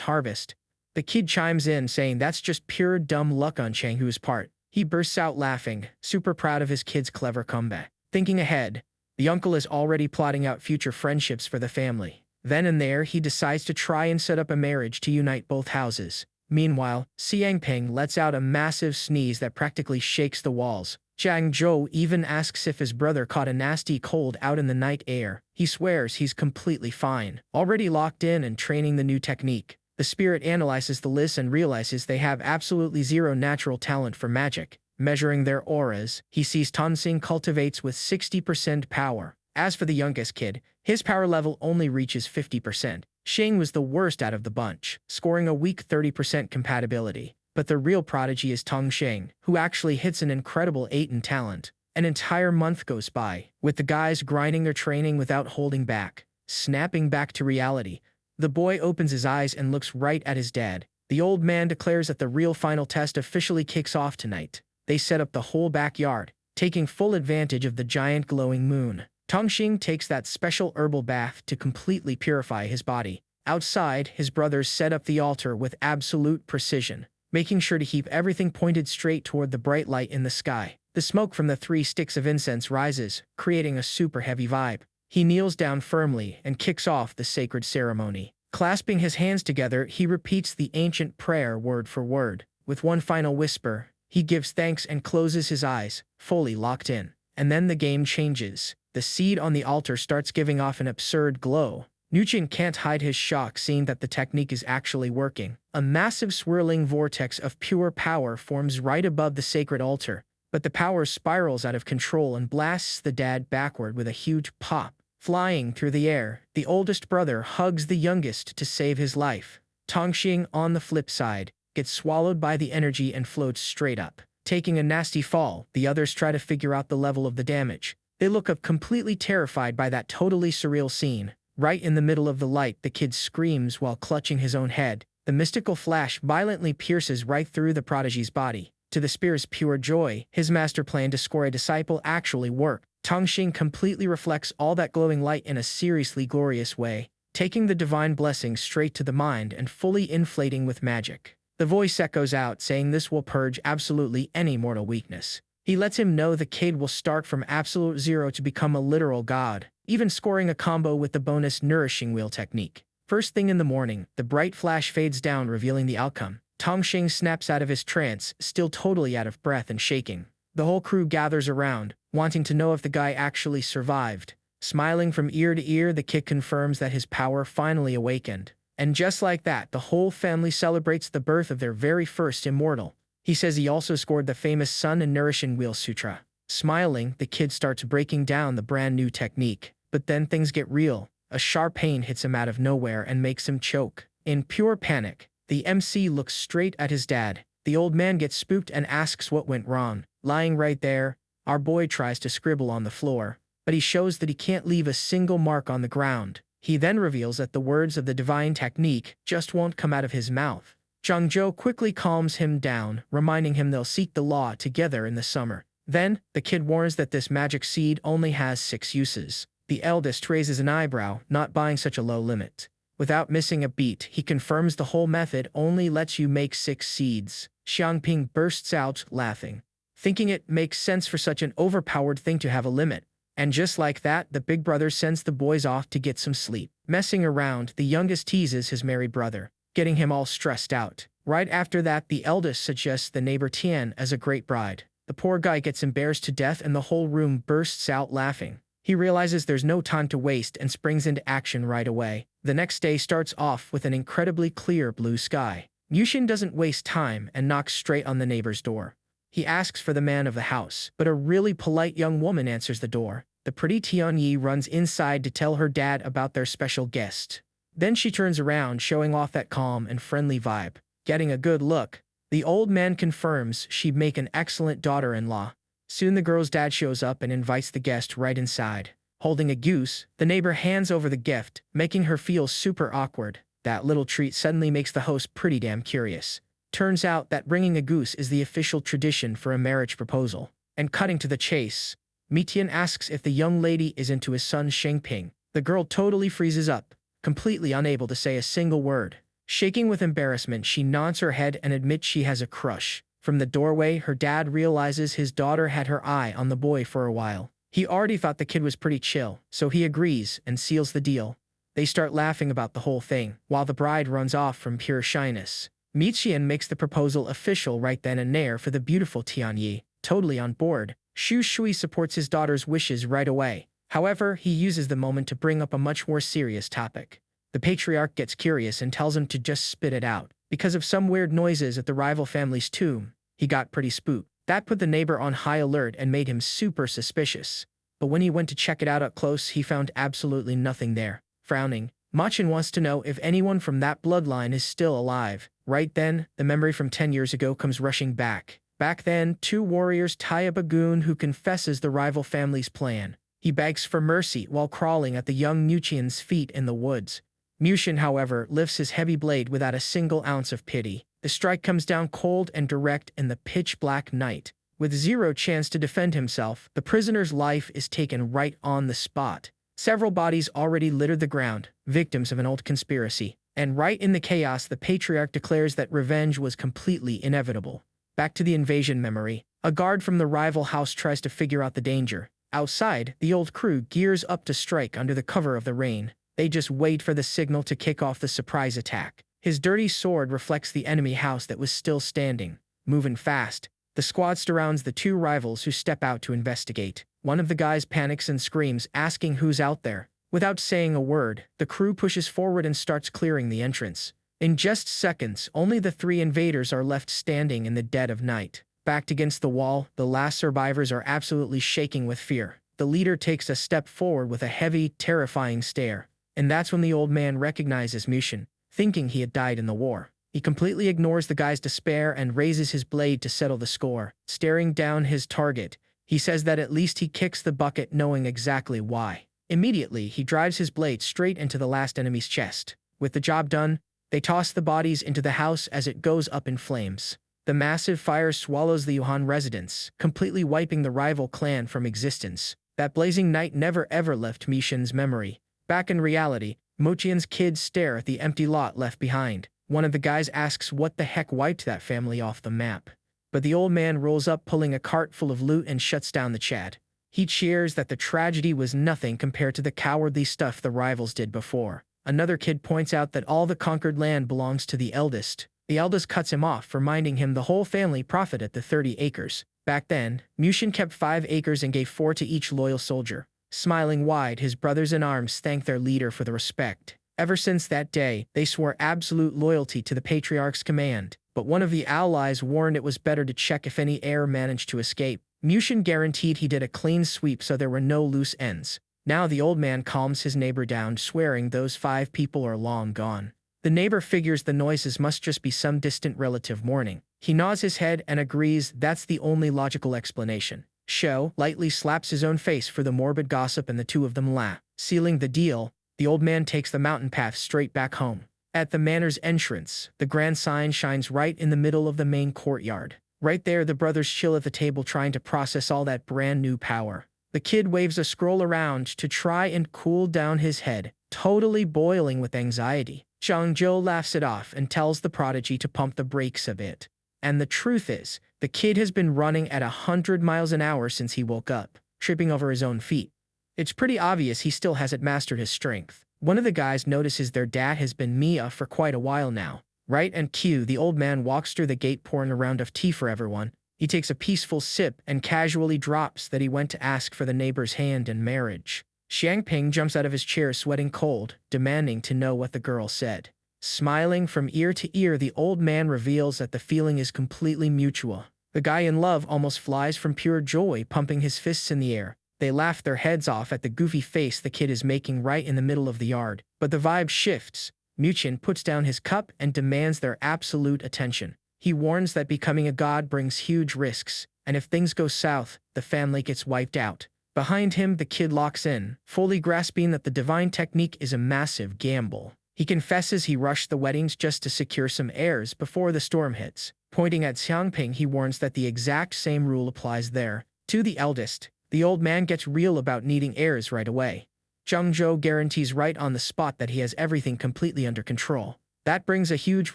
harvest. The kid chimes in saying that's just pure dumb luck on Changhu's part. He bursts out laughing, super proud of his kid's clever comeback. Thinking ahead, the uncle is already plotting out future friendships for the family. Then and there, he decides to try and set up a marriage to unite both houses. Meanwhile, Xiangpeng lets out a massive sneeze that practically shakes the walls. Zhang Zhou even asks if his brother caught a nasty cold out in the night air. He swears he's completely fine. Already locked in and training the new technique, the spirit analyzes the list and realizes they have absolutely zero natural talent for magic. Measuring their auras, he sees Tongxing cultivates with 60% power. As for the youngest kid, his power level only reaches 50%. Xing was the worst out of the bunch, scoring a weak 30% compatibility. But the real prodigy is Tongxing, who actually hits an incredible 8 in talent. An entire month goes by, with the guys grinding their training without holding back. Snapping back to reality, the boy opens his eyes and looks right at his dad. The old man declares that the real final test officially kicks off tonight. They set up the whole backyard, taking full advantage of the giant glowing moon. Tongxing takes that special herbal bath to completely purify his body. Outside, his brothers set up the altar with absolute precision, making sure to keep everything pointed straight toward the bright light in the sky. The smoke from the 3 sticks of incense rises, creating a super heavy vibe. He kneels down firmly and kicks off the sacred ceremony. Clasping his hands together, he repeats the ancient prayer word for word. With one final whisper, he gives thanks and closes his eyes, fully locked in. and then the game changes. The seed on the altar starts giving off an absurd glow. Nuchin can't hide his shock seeing that the technique is actually working. A massive swirling vortex of pure power forms right above the sacred altar, but the power spirals out of control and blasts the dad backward with a huge pop. Flying through the air, the oldest brother hugs the youngest to save his life. Tongxing, on the flip side, gets swallowed by the energy and floats straight up. Taking a nasty fall, the others try to figure out the level of the damage. They look up completely terrified by that totally surreal scene. Right in the middle of the light, the kid screams while clutching his own head. The mystical flash violently pierces right through the prodigy's body. To the spear's pure joy, his master plan to score a disciple actually worked. Tongxing completely reflects all that glowing light in a seriously glorious way, taking the divine blessing straight to the mind and fully inflating with magic. The voice echoes out saying this will purge absolutely any mortal weakness. He lets him know the kid will start from absolute zero to become a literal god, even scoring a combo with the bonus nourishing wheel technique. First thing in the morning, the bright flash fades down revealing the outcome. Tongxing snaps out of his trance, still totally out of breath and shaking. The whole crew gathers around, wanting to know if the guy actually survived. Smiling from ear to ear, the kid confirms that his power finally awakened. And just like that, the whole family celebrates the birth of their very first immortal. He says he also scored the famous Sun and Nourishing Wheel Sutra. Smiling, the kid starts breaking down the brand new technique. But then things get real. A sharp pain hits him out of nowhere and makes him choke. In pure panic, the MC looks straight at his dad. The old man gets spooked and asks what went wrong. Lying right there, our boy tries to scribble on the floor, but he shows that he can't leave a single mark on the ground. He then reveals that the words of the divine technique just won't come out of his mouth. Zhangzhou quickly calms him down, reminding him they'll seek the law together in the summer. Then, the kid warns that this magic seed only has 6 uses. The eldest raises an eyebrow, not buying such a low limit. Without missing a beat, he confirms the whole method only lets you make 6 seeds. Xiangping bursts out, laughing, thinking it makes sense for such an overpowered thing to have a limit. And just like that, the big brother sends the boys off to get some sleep. Messing around, the youngest teases his married brother, getting him all stressed out. Right after that, the eldest suggests the neighbor Tian as a great bride. The poor guy gets embarrassed to death and the whole room bursts out laughing. He realizes there's no time to waste and springs into action right away. The next day starts off with an incredibly clear blue sky. Yushin doesn't waste time and knocks straight on the neighbor's door. He asks for the man of the house, but a really polite young woman answers the door. The pretty Tianyi runs inside to tell her dad about their special guest. Then she turns around, showing off that calm and friendly vibe. Getting a good look, the old man confirms she'd make an excellent daughter-in-law. Soon the girl's dad shows up and invites the guest right inside. Holding a goose, the neighbor hands over the gift, making her feel super awkward. That little treat suddenly makes the host pretty damn curious. Turns out that bringing a goose is the official tradition for a marriage proposal. And cutting to the chase, Mitian asks if the young lady is into his son Shengping. The girl totally freezes up, completely unable to say a single word. Shaking with embarrassment, she nods her head and admits she has a crush. From the doorway, her dad realizes his daughter had her eye on the boy for a while. He already thought the kid was pretty chill, so he agrees and seals the deal. They start laughing about the whole thing, while the bride runs off from pure shyness. Miqian makes the proposal official right then and there for the beautiful Tianyi, totally on board. Xu Shui supports his daughter's wishes right away. However, he uses the moment to bring up a much more serious topic. The patriarch gets curious and tells him to just spit it out. Because of some weird noises at the rival family's tomb, he got pretty spooked. That put the neighbor on high alert and made him super suspicious. But when he went to check it out up close, he found absolutely nothing there. Frowning, Machin wants to know if anyone from that bloodline is still alive. Right then, the memory from 10 years ago comes rushing back. Back then, 2 warriors tie up a goon who confesses the rival family's plan. He begs for mercy while crawling at the young Muqian's feet in the woods. Mushin, however, lifts his heavy blade without a single ounce of pity. The strike comes down cold and direct in the pitch-black night. With 0 chance to defend himself, the prisoner's life is taken right on the spot. Several bodies already litter the ground, victims of an old conspiracy. And right in the chaos, the patriarch declares that revenge was completely inevitable. Back to the invasion memory. A guard from the rival house tries to figure out the danger. Outside, the old crew gears up to strike under the cover of the rain. They just wait for the signal to kick off the surprise attack. His dirty sword reflects the enemy house that was still standing. Moving fast, the squad surrounds the 2 rivals who step out to investigate. One of the guys panics and screams, asking who's out there. Without saying a word, the crew pushes forward and starts clearing the entrance. In just seconds, only the 3 invaders are left standing in the dead of night. Backed against the wall, the last survivors are absolutely shaking with fear. The leader takes a step forward with a heavy, terrifying stare. And that's when the old man recognizes Mushin, thinking he had died in the war. He completely ignores the guy's despair and raises his blade to settle the score. Staring down his target, he says that at least he kicks the bucket knowing exactly why. Immediately, he drives his blade straight into the last enemy's chest. With the job done, they toss the bodies into the house as it goes up in flames. The massive fire swallows the Yuhan residence, completely wiping the rival clan from existence. That blazing night never ever left Mushin's memory. Back in reality, Mochian's kids stare at the empty lot left behind. One of the guys asks what the heck wiped that family off the map. But the old man rolls up pulling a cart full of loot and shuts down the chat. He cheers that the tragedy was nothing compared to the cowardly stuff the rivals did before. Another kid points out that all the conquered land belongs to the eldest. The eldest cuts him off, reminding him the whole family profited the 30 acres. Back then, Mushin kept 5 acres and gave 4 to each loyal soldier. Smiling wide, his brothers in arms thank their leader for the respect. Ever since that day, they swore absolute loyalty to the patriarch's command, but one of the allies warned it was better to check if any heir managed to escape. Mushin guaranteed he did a clean sweep so there were no loose ends. Now the old man calms his neighbor down, swearing those 5 people are long gone. The neighbor figures the noises must just be some distant relative mourning. He nods his head and agrees that's the only logical explanation. Shou lightly slaps his own face for the morbid gossip and the two of them laugh. Sealing the deal, the old man takes the mountain path straight back home. At the manor's entrance, the grand sign shines right in the middle of the main courtyard. Right there, the brothers chill at the table trying to process all that brand new power. The kid waves a scroll around to try and cool down his head, totally boiling with anxiety. Zhangzhou laughs it off and tells the prodigy to pump the brakes a bit. And the truth is, the kid has been running at 100 miles an hour since he woke up, tripping over his own feet. It's pretty obvious he still hasn't mastered his strength. One of the guys notices their dad has been Mia for quite a while now. Right and cue, the old man walks through the gate pouring a round of tea for everyone. He takes a peaceful sip and casually drops that he went to ask for the neighbor's hand in marriage. Xiangping jumps out of his chair sweating cold, demanding to know what the girl said. Smiling from ear to ear, the old man reveals that the feeling is completely mutual. The guy in love almost flies from pure joy, pumping his fists in the air. They laugh their heads off at the goofy face the kid is making right in the middle of the yard. But the vibe shifts. Mushin puts down his cup and demands their absolute attention. He warns that becoming a god brings huge risks, and if things go south, the family gets wiped out. Behind him, the kid locks in, fully grasping that the divine technique is a massive gamble. He confesses he rushed the weddings just to secure some heirs before the storm hits. Pointing at Xiangping, he warns that the exact same rule applies there. To the eldest, the old man gets real about needing heirs right away. Zhangzhou guarantees right on the spot that he has everything completely under control. That brings a huge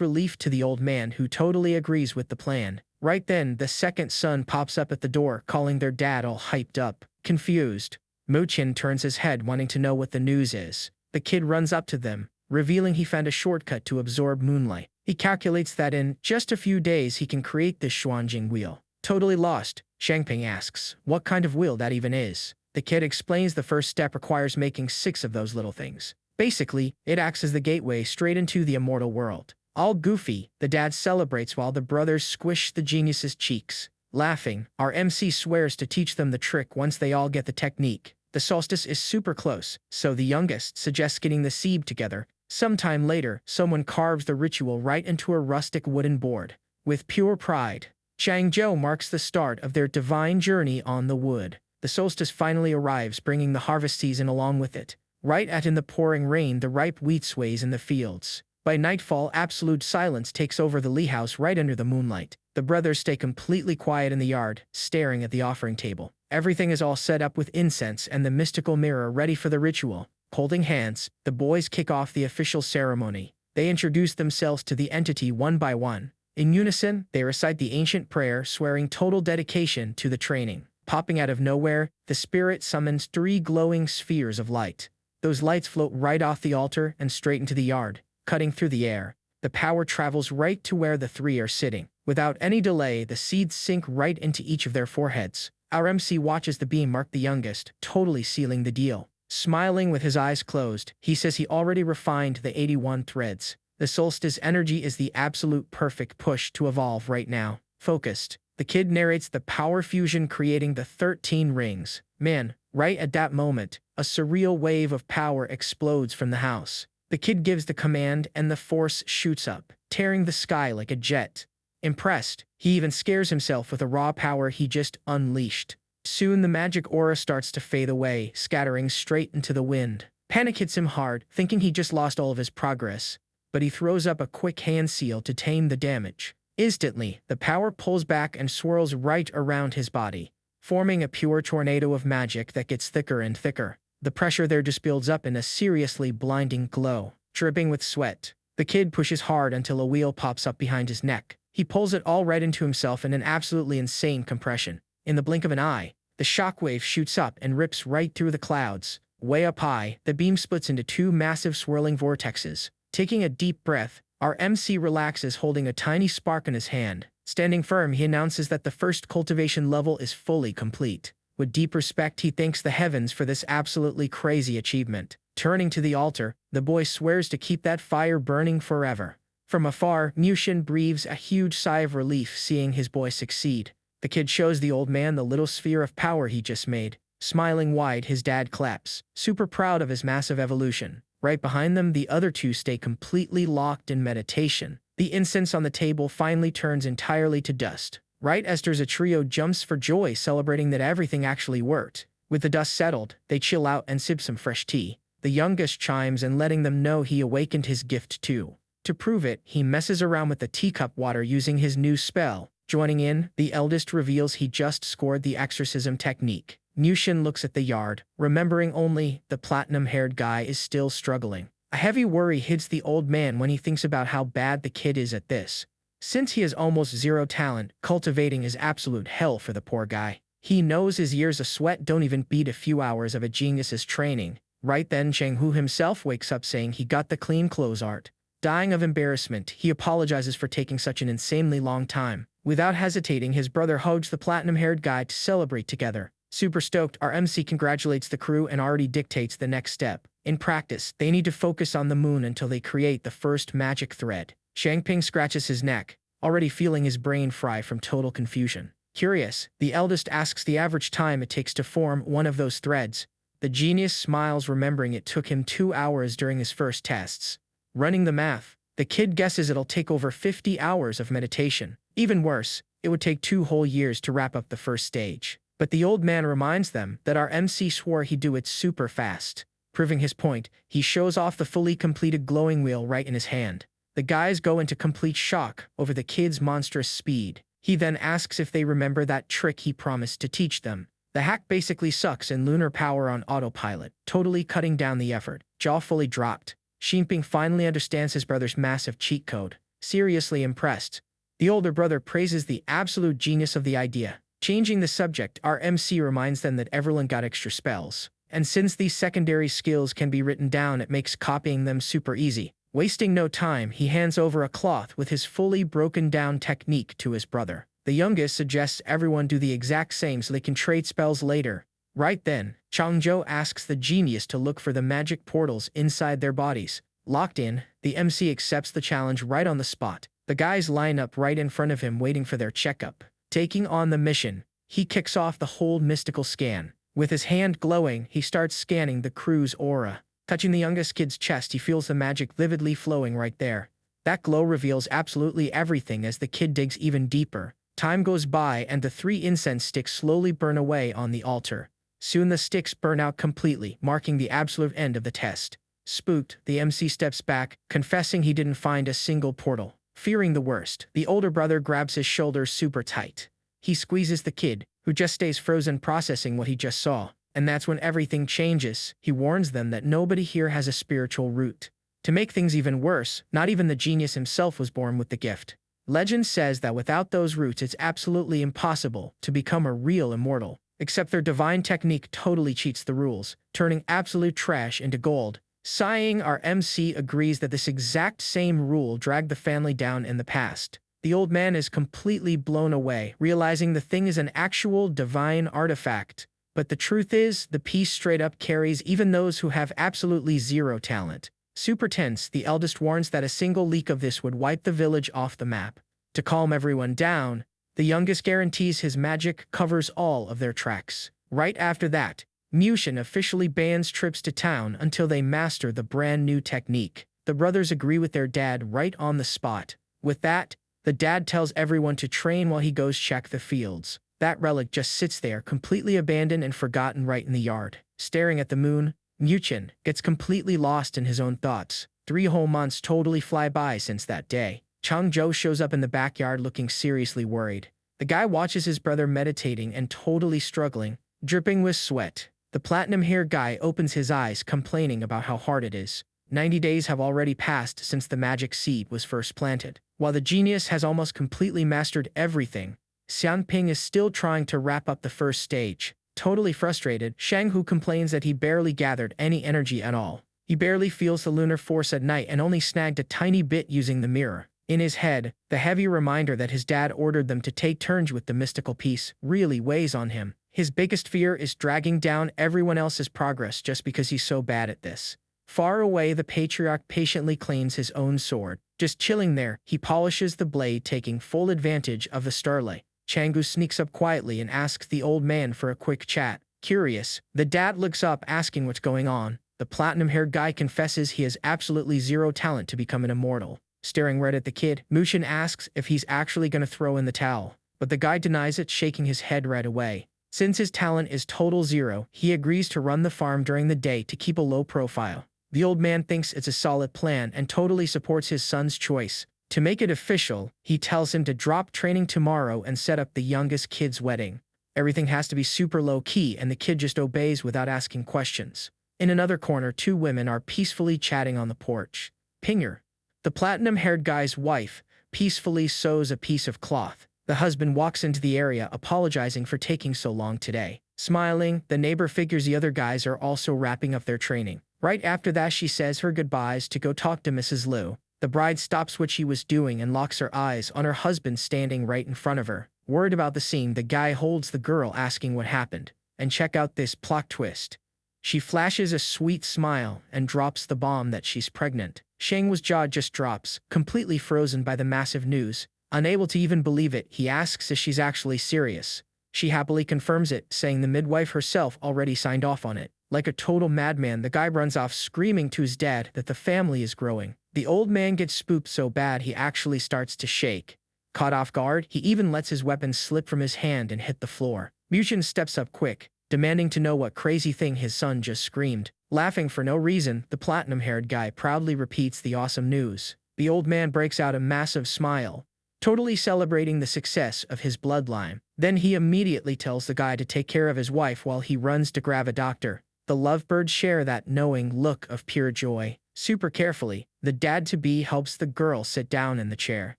relief to the old man, who totally agrees with the plan. Right then, the second son pops up at the door, calling their dad all hyped up. Confused, Mochian turns his head, wanting to know what the news is. The kid runs up to them, revealing he found a shortcut to absorb moonlight. He calculates that in just a few days he can create this Xuanjing wheel. Totally lost, Xiangping asks what kind of wheel that even is. The kid explains the first step requires making 6 of those little things. Basically, it acts as the gateway straight into the immortal world. All goofy, the dad celebrates while the brothers squish the genius's cheeks. Laughing, our MC swears to teach them the trick once they all get the technique. The solstice is super close, so the youngest suggests getting the seed together. Sometime later, someone carves the ritual right into a rustic wooden board. With pure pride, Zhangzhou marks the start of their divine journey on the wood. The solstice finally arrives, bringing the harvest season along with it. Right in the pouring rain, the ripe wheat sways in the fields. By nightfall, absolute silence takes over the Lee house right under the moonlight. The brothers stay completely quiet in the yard, staring at the offering table. Everything is all set up with incense and the mystical mirror ready for the ritual. Holding hands, the boys kick off the official ceremony. They introduce themselves to the entity one by one. In unison, they recite the ancient prayer, swearing total dedication to the training. Popping out of nowhere, the spirit summons 3 glowing spheres of light. Those lights float right off the altar and straight into the yard, cutting through the air. The power travels right to where the 3 are sitting. Without any delay, the seeds sink right into each of their foreheads. Our MC watches the beam mark the youngest, totally sealing the deal. Smiling with his eyes closed, he says he already refined the 81 threads. The solstice energy is the absolute perfect push to evolve right now. Focused. The kid narrates the power fusion creating the 13 rings. Man, right at that moment, a surreal wave of power explodes from the house. The kid gives the command and the force shoots up, tearing the sky like a jet. Impressed, he even scares himself with the raw power he just unleashed. Soon the magic aura starts to fade away, scattering straight into the wind. Panic hits him hard, thinking he just lost all of his progress. But he throws up a quick hand seal to tame the damage. Instantly, the power pulls back and swirls right around his body, forming a pure tornado of magic that gets thicker and thicker. The pressure there just builds up in a seriously blinding glow. Dripping with sweat, the kid pushes hard until a wheel pops up behind his neck. He pulls it all right into himself in an absolutely insane compression. In the blink of an eye, the shockwave shoots up and rips right through the clouds. Way up high, the beam splits into two massive swirling vortexes. Taking a deep breath, our MC relaxes, holding a tiny spark in his hand. Standing firm, he announces that the first cultivation level is fully complete. With deep respect, he thanks the heavens for this absolutely crazy achievement. Turning to the altar, the boy swears to keep that fire burning forever. From afar, Mushin breathes a huge sigh of relief seeing his boy succeed. The kid shows the old man the little sphere of power he just made. Smiling wide, his dad claps, super proud of his massive evolution. Right behind them, the other two stay completely locked in meditation. The incense on the table finally turns entirely to dust. Right as there's a trio jumps for joy, celebrating that everything actually worked. With the dust settled, they chill out and sip some fresh tea. The youngest chimes in, letting them know he awakened his gift too. To prove it, he messes around with the teacup water using his new spell. Joining in, the eldest reveals he just scored the exorcism technique. Mushin looks at the yard, remembering only the platinum-haired guy is still struggling. A heavy worry hits the old man when he thinks about how bad the kid is at this. Since he has almost zero talent, cultivating is absolute hell for the poor guy. He knows his years of sweat don't even beat a few hours of a genius's training. Right then, Cheng-Hu himself wakes up saying he got the clean clothes art. Dying of embarrassment, he apologizes for taking such an insanely long time. Without hesitating, his brother hugs the platinum-haired guy to celebrate together. Super stoked, our MC congratulates the crew and already dictates the next step. In practice, they need to focus on the moon until they create the first magic thread. Shangping scratches his neck, already feeling his brain fry from total confusion. Curious, the eldest asks the average time it takes to form one of those threads. The genius smiles, remembering it took him 2 hours during his first tests. Running the math, the kid guesses it'll take over 50 hours of meditation. Even worse, it would take 2 whole years to wrap up the first stage. But the old man reminds them that our MC swore he'd do it super fast. Proving his point, he shows off the fully completed glowing wheel right in his hand. The guys go into complete shock over the kid's monstrous speed. He then asks if they remember that trick he promised to teach them. The hack basically sucks in lunar power on autopilot, totally cutting down the effort. Jaw fully dropped. Xinping finally understands his brother's massive cheat code. Seriously impressed, the older brother praises the absolute genius of the idea. Changing the subject, our MC reminds them that everyone got extra spells. And since these secondary skills can be written down, it makes copying them super easy. Wasting no time, he hands over a cloth with his fully broken down technique to his brother. The youngest suggests everyone do the exact same so they can trade spells later. Right then, Changzhou asks the genius to look for the magic portals inside their bodies. Locked in, the MC accepts the challenge right on the spot. The guys line up right in front of him waiting for their checkup. Taking on the mission, he kicks off the whole mystical scan. With his hand glowing, he starts scanning the crew's aura. Touching the youngest kid's chest, he feels the magic vividly flowing right there. That glow reveals absolutely everything as the kid digs even deeper. Time goes by and the 3 incense sticks slowly burn away on the altar. Soon the sticks burn out completely, marking the absolute end of the test. Spooked, the MC steps back, confessing he didn't find a single portal. Fearing the worst, the older brother grabs his shoulders super tight. He squeezes the kid, who just stays frozen processing what he just saw. And that's when everything changes. He warns them that nobody here has a spiritual root. To make things even worse, not even the genius himself was born with the gift. Legend says that without those roots it's absolutely impossible to become a real immortal. Except their divine technique totally cheats the rules, turning absolute trash into gold. Sighing, our MC agrees that this exact same rule dragged the family down in the past. The old man is completely blown away, realizing the thing is an actual divine artifact. But the truth is, the piece straight up carries even those who have absolutely zero talent. Super tense, the eldest warns that a single leak of this would wipe the village off the map. To calm everyone down, the youngest guarantees his magic covers all of their tracks. Right after that, Mushin officially bans trips to town until they master the brand new technique. The brothers agree with their dad right on the spot. With that, the dad tells everyone to train while he goes check the fields. That relic just sits there, completely abandoned and forgotten right in the yard. Staring at the moon, Mushin gets completely lost in his own thoughts. 3 whole months totally fly by since that day. Changzhou shows up in the backyard looking seriously worried. The guy watches his brother meditating and totally struggling, dripping with sweat. The platinum-haired guy opens his eyes, complaining about how hard it is. 90 days have already passed since the magic seed was first planted. While the genius has almost completely mastered everything, Xianping is still trying to wrap up the first stage. Totally frustrated, Shanghu complains that he barely gathered any energy at all. He barely feels the lunar force at night and only snagged a tiny bit using the mirror. In his head, the heavy reminder that his dad ordered them to take turns with the mystical piece really weighs on him. His biggest fear is dragging down everyone else's progress just because he's so bad at this. Far away, the patriarch patiently cleans his own sword. Just chilling there, he polishes the blade, taking full advantage of the starlight. Changgu sneaks up quietly and asks the old man for a quick chat. Curious, the dad looks up asking what's going on. The platinum-haired guy confesses he has absolutely zero talent to become an immortal. Staring right at the kid, Mushin asks if he's actually going to throw in the towel, but the guy denies it, shaking his head right away. Since his talent is total zero, he agrees to run the farm during the day to keep a low profile. The old man thinks it's a solid plan and totally supports his son's choice. To make it official, he tells him to drop training tomorrow and set up the youngest kid's wedding. Everything has to be super low-key and the kid just obeys without asking questions. In another corner, 2 women are peacefully chatting on the porch. Pinger, the platinum-haired guy's wife, peacefully sews a piece of cloth. The husband walks into the area, apologizing for taking so long today. Smiling, the neighbor figures the other guys are also wrapping up their training. Right after that, she says her goodbyes to go talk to Mrs. Liu. The bride stops what she was doing and locks her eyes on her husband standing right in front of her. Worried about the scene, the guy holds the girl, asking what happened. And check out this plot twist. She flashes a sweet smile and drops the bomb that she's pregnant. Shang's jaw just drops, completely frozen by the massive news. Unable to even believe it, he asks if she's actually serious. She happily confirms it, saying the midwife herself already signed off on it. Like a total madman, the guy runs off screaming to his dad that the family is growing. The old man gets spooked so bad he actually starts to shake. Caught off guard, he even lets his weapon slip from his hand and hit the floor. Mushin steps up quick, demanding to know what crazy thing his son just screamed. Laughing for no reason, the platinum-haired guy proudly repeats the awesome news. The old man breaks out a massive smile, totally celebrating the success of his bloodline. Then he immediately tells the guy to take care of his wife while he runs to grab a doctor. The lovebirds share that knowing look of pure joy. Super carefully, the dad-to-be helps the girl sit down in the chair.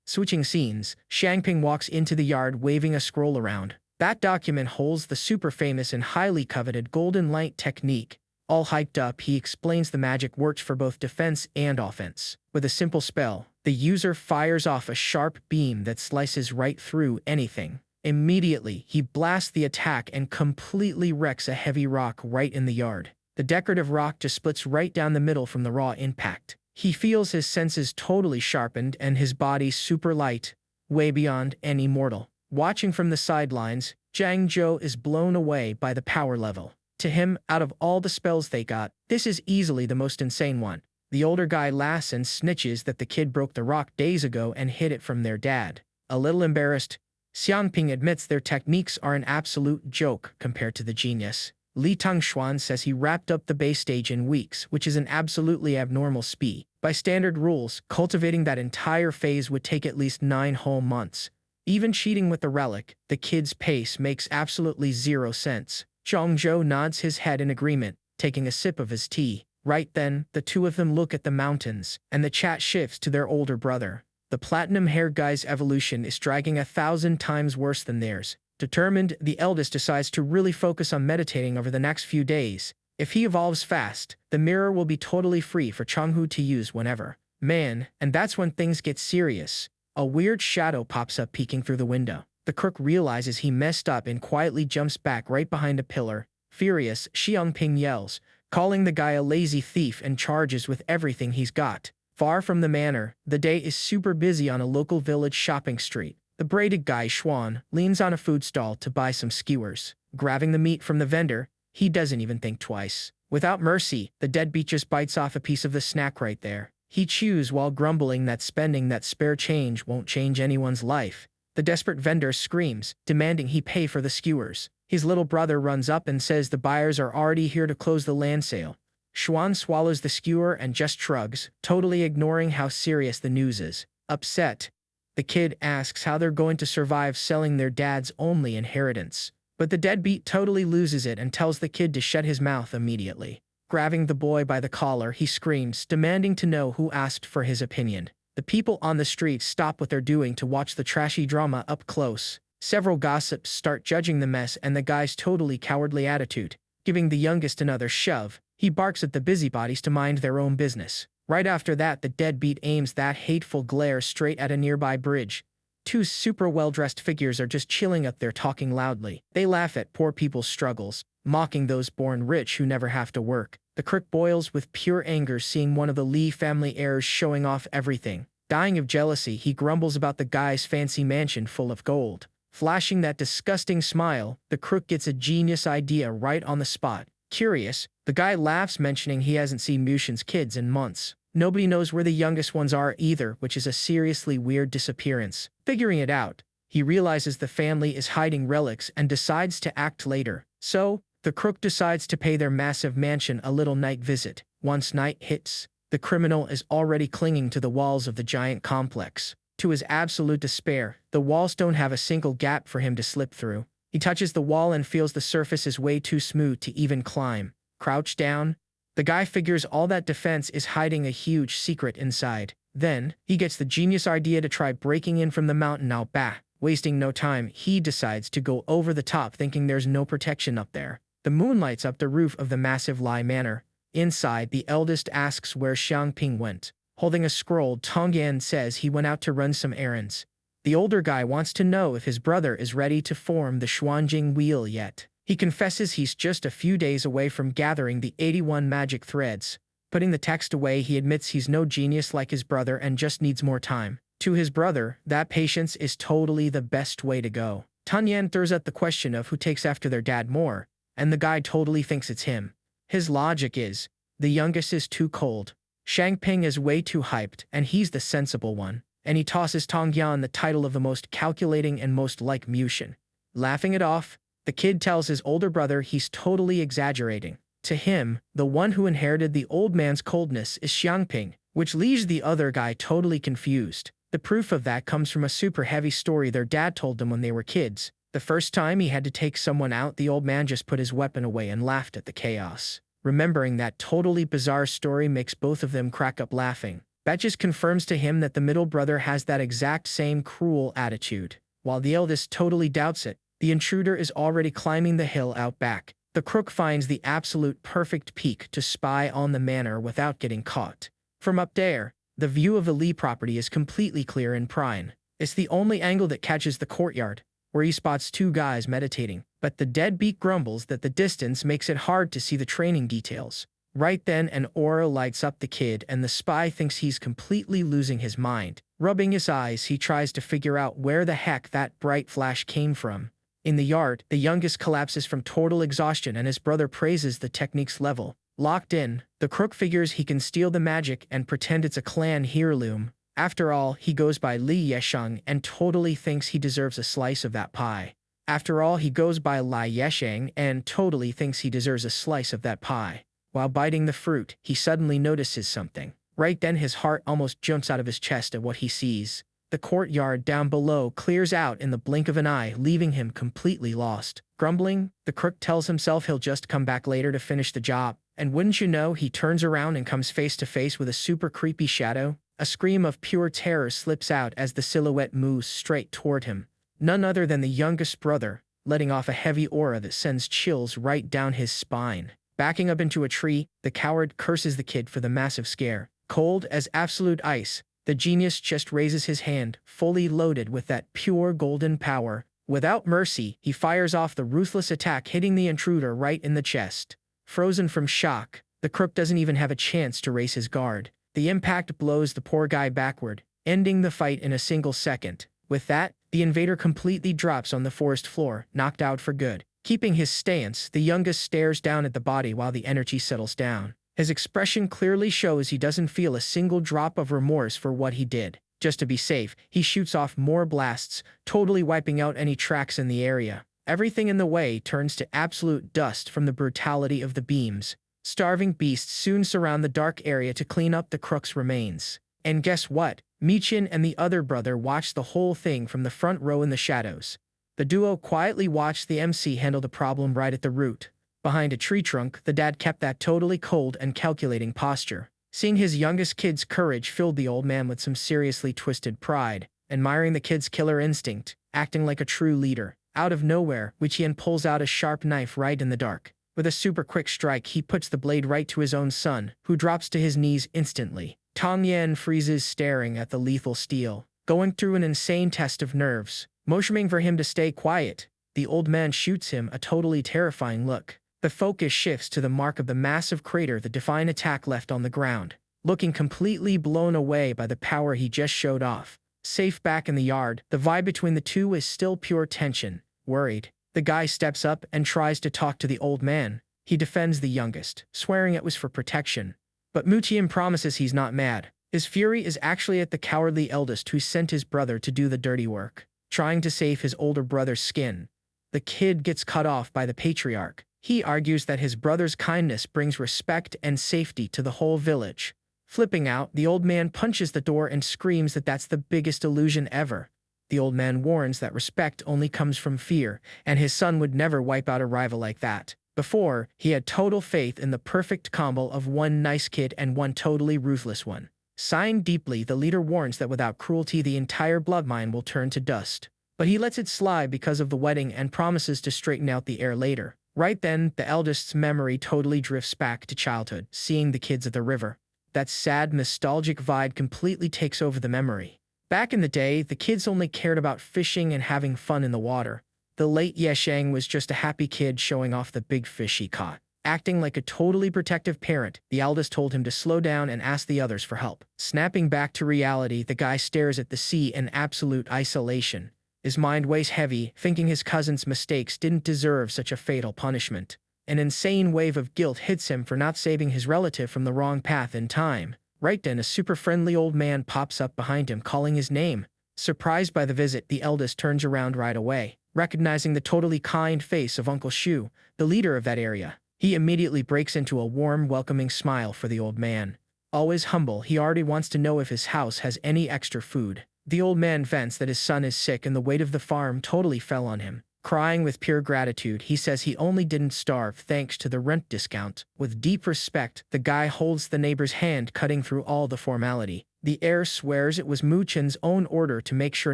Switching scenes, Shangping walks into the yard waving a scroll around. That document holds the super famous and highly coveted golden light technique. All hyped up, he explains the magic works for both defense and offense. With a simple spell, the user fires off a sharp beam that slices right through anything. Immediately, he blasts the attack and completely wrecks a heavy rock right in the yard. The decorative rock just splits right down the middle from the raw impact. He feels his senses totally sharpened and his body super light, way beyond any mortal. Watching from the sidelines, Zhang Zhou is blown away by the power level. To him, out of all the spells they got, this is easily the most insane one. The older guy laughs and snitches that the kid broke the rock days ago and hid it from their dad. A little embarrassed, Xianping admits their techniques are an absolute joke compared to the genius. Li Tongxuan says he wrapped up the base stage in weeks, which is an absolutely abnormal speed. By standard rules, cultivating that entire phase would take at least 9 whole months. Even cheating with the relic, the kid's pace makes absolutely zero sense. Zhongzhou nods his head in agreement, taking a sip of his tea. Right then, the two of them look at the mountains, and the chat shifts to their older brother. The platinum-haired guy's evolution is dragging 1,000 times worse than theirs. Determined, the eldest decides to really focus on meditating over the next few days. If he evolves fast, the mirror will be totally free for Changhu to use whenever. Man, and that's when things get serious. A weird shadow pops up peeking through the window. The crook realizes he messed up and quietly jumps back right behind a pillar. Furious, Xiangping yells, calling the guy a lazy thief and charges with everything he's got. Far from the manor, the day is super busy on a local village shopping street. The braided guy Xuan leans on a food stall to buy some skewers. Grabbing the meat from the vendor, he doesn't even think twice. Without mercy, the deadbeat just bites off a piece of the snack right there. He chews while grumbling that spending that spare change won't change anyone's life. The desperate vendor screams, demanding he pay for the skewers. His little brother runs up and says the buyers are already here to close the land sale. Xuan swallows the skewer and just shrugs, totally ignoring how serious the news is. Upset, the kid asks how they're going to survive selling their dad's only inheritance. But the deadbeat totally loses it and tells the kid to shut his mouth immediately. Grabbing the boy by the collar, he screams, demanding to know who asked for his opinion. The people on the street stop what they're doing to watch the trashy drama up close. Several gossips start judging the mess and the guy's totally cowardly attitude. Giving the youngest another shove, he barks at the busybodies to mind their own business. Right after that, the deadbeat aims that hateful glare straight at a nearby bridge. Two super well-dressed figures are just chilling up there talking loudly. They laugh at poor people's struggles, mocking those born rich who never have to work. The crook boils with pure anger seeing one of the Lee family heirs showing off everything. Dying of jealousy, he grumbles about the guy's fancy mansion full of gold. Flashing that disgusting smile, the crook gets a genius idea right on the spot. Curious, the guy laughs, mentioning he hasn't seen Mushin's kids in months. Nobody knows where the youngest ones are either, which is a seriously weird disappearance. Figuring it out, he realizes the family is hiding relics and decides to act later. So, the crook decides to pay their massive mansion a little night visit. Once night hits, the criminal is already clinging to the walls of the giant complex. To his absolute despair, the walls don't have a single gap for him to slip through. He touches the wall and feels the surface is way too smooth to even climb. Crouched down, the guy figures all that defense is hiding a huge secret inside. Then, he gets the genius idea to try breaking in from the mountain out back. Wasting no time, he decides to go over the top, thinking there's no protection up there. The moon lights up the roof of the massive Lai Manor. Inside, the eldest asks where Xiangping went. Holding a scroll, Tongyan says he went out to run some errands. The older guy wants to know if his brother is ready to form the Xuanjing wheel yet. He confesses he's just a few days away from gathering the 81 magic threads. Putting the text away, he admits he's no genius like his brother and just needs more time. To his brother, that patience is totally the best way to go. Tunyan throws out the question of who takes after their dad more, and the guy totally thinks it's him. His logic is, the youngest is too cold. Xiangping is way too hyped, and he's the sensible one. And he tosses Tongyan the title of the most calculating and most like Mushin. Laughing it off, the kid tells his older brother he's totally exaggerating. To him, the one who inherited the old man's coldness is Xiangping, which leaves the other guy totally confused. The proof of that comes from a super heavy story their dad told them when they were kids. The first time he had to take someone out, the old man just put his weapon away and laughed at the chaos. Remembering that totally bizarre story makes both of them crack up laughing. Betches confirms to him that the middle brother has that exact same cruel attitude. While the eldest totally doubts it, the intruder is already climbing the hill out back. The crook finds the absolute perfect peak to spy on the manor without getting caught. From up there, the view of the Lee property is completely clear and prime. It's the only angle that catches the courtyard, where he spots two guys meditating. But the deadbeat grumbles that the distance makes it hard to see the training details. Right then, an aura lights up the kid and the spy thinks he's completely losing his mind. Rubbing his eyes, he tries to figure out where the heck that bright flash came from. In the yard, the youngest collapses from total exhaustion and his brother praises the technique's level. Locked in, the crook figures he can steal the magic and pretend it's a clan heirloom. After all, he goes by Li Yesheng and totally thinks he deserves a slice of that pie. After all, he goes by Lai Yesheng and totally thinks he deserves a slice of that pie. While biting the fruit, he suddenly notices something. Right then his heart almost jumps out of his chest at what he sees. The courtyard down below clears out in the blink of an eye, leaving him completely lost. Grumbling, the crook tells himself he'll just come back later to finish the job. And wouldn't you know, he turns around and comes face to face with a super creepy shadow. A scream of pure terror slips out as the silhouette moves straight toward him. None other than the youngest brother, letting off a heavy aura that sends chills right down his spine. Backing up into a tree, the coward curses the kid for the massive scare. Cold as absolute ice, The genius just raises his hand, fully loaded with that pure golden power. Without mercy, he fires off the ruthless attack, hitting the intruder right in the chest. Frozen from shock, the crook doesn't even have a chance to raise his guard. The impact blows the poor guy backward, ending the fight in a single second. With that, the invader completely drops on the forest floor, knocked out for good. Keeping his stance, the youngest stares down at the body while the energy settles down. His expression clearly shows he doesn't feel a single drop of remorse for what he did. Just to be safe, he shoots off more blasts, totally wiping out any tracks in the area. Everything in the way turns to absolute dust from the brutality of the beams. Starving beasts soon surround the dark area to clean up the crook's remains. And guess what? Michin and the other brother watched the whole thing from the front row in the shadows. The duo quietly watched the MC handle the problem right at the root. Behind a tree trunk, the dad kept that totally cold and calculating posture. Seeing his youngest kid's courage filled the old man with some seriously twisted pride, admiring the kid's killer instinct, acting like a true leader. Out of nowhere, Wichian pulls out a sharp knife right in the dark. With a super quick strike, he puts the blade right to his own son, who drops to his knees instantly. Tong Yan freezes staring at the lethal steel, going through an insane test of nerves. Motioning for him to stay quiet, the old man shoots him a totally terrifying look. The focus shifts to the mark of the massive crater the Divine attack left on the ground. Looking completely blown away by the power he just showed off. Safe back in the yard, the vibe between the two is still pure tension. Worried, the guy steps up and tries to talk to the old man. He defends the youngest, swearing it was for protection. But Muchien promises he's not mad. His fury is actually at the cowardly eldest who sent his brother to do the dirty work, trying to save his older brother's skin. The kid gets cut off by the patriarch. He argues that his brother's kindness brings respect and safety to the whole village. Flipping out, the old man punches the door and screams that that's the biggest illusion ever. The old man warns that respect only comes from fear, and his son would never wipe out a rival like that. Before, he had total faith in the perfect combo of one nice kid and one totally ruthless one. Sighing deeply, the leader warns that without cruelty the entire bloodline will turn to dust. But he lets it slide because of the wedding and promises to straighten out the heir later. Right then, the eldest's memory totally drifts back to childhood, seeing the kids at the river. That sad, nostalgic vibe completely takes over the memory. Back in the day, the kids only cared about fishing and having fun in the water. The late Yesheng was just a happy kid showing off the big fish he caught. Acting like a totally protective parent, the eldest told him to slow down and ask the others for help. Snapping back to reality, the guy stares at the sea in absolute isolation. His mind weighs heavy, thinking his cousin's mistakes didn't deserve such a fatal punishment. An insane wave of guilt hits him for not saving his relative from the wrong path in time. Right then, a super friendly old man pops up behind him calling his name. Surprised by the visit, the eldest turns around right away, recognizing the totally kind face of Uncle Shu, the leader of that area. He immediately breaks into a warm, welcoming smile for the old man. Always humble, he already wants to know if his house has any extra food. The old man vents that his son is sick and the weight of the farm totally fell on him. Crying with pure gratitude, he says he only didn't starve thanks to the rent discount. With deep respect, the guy holds the neighbor's hand, cutting through all the formality. The heir swears it was Muchin's own order to make sure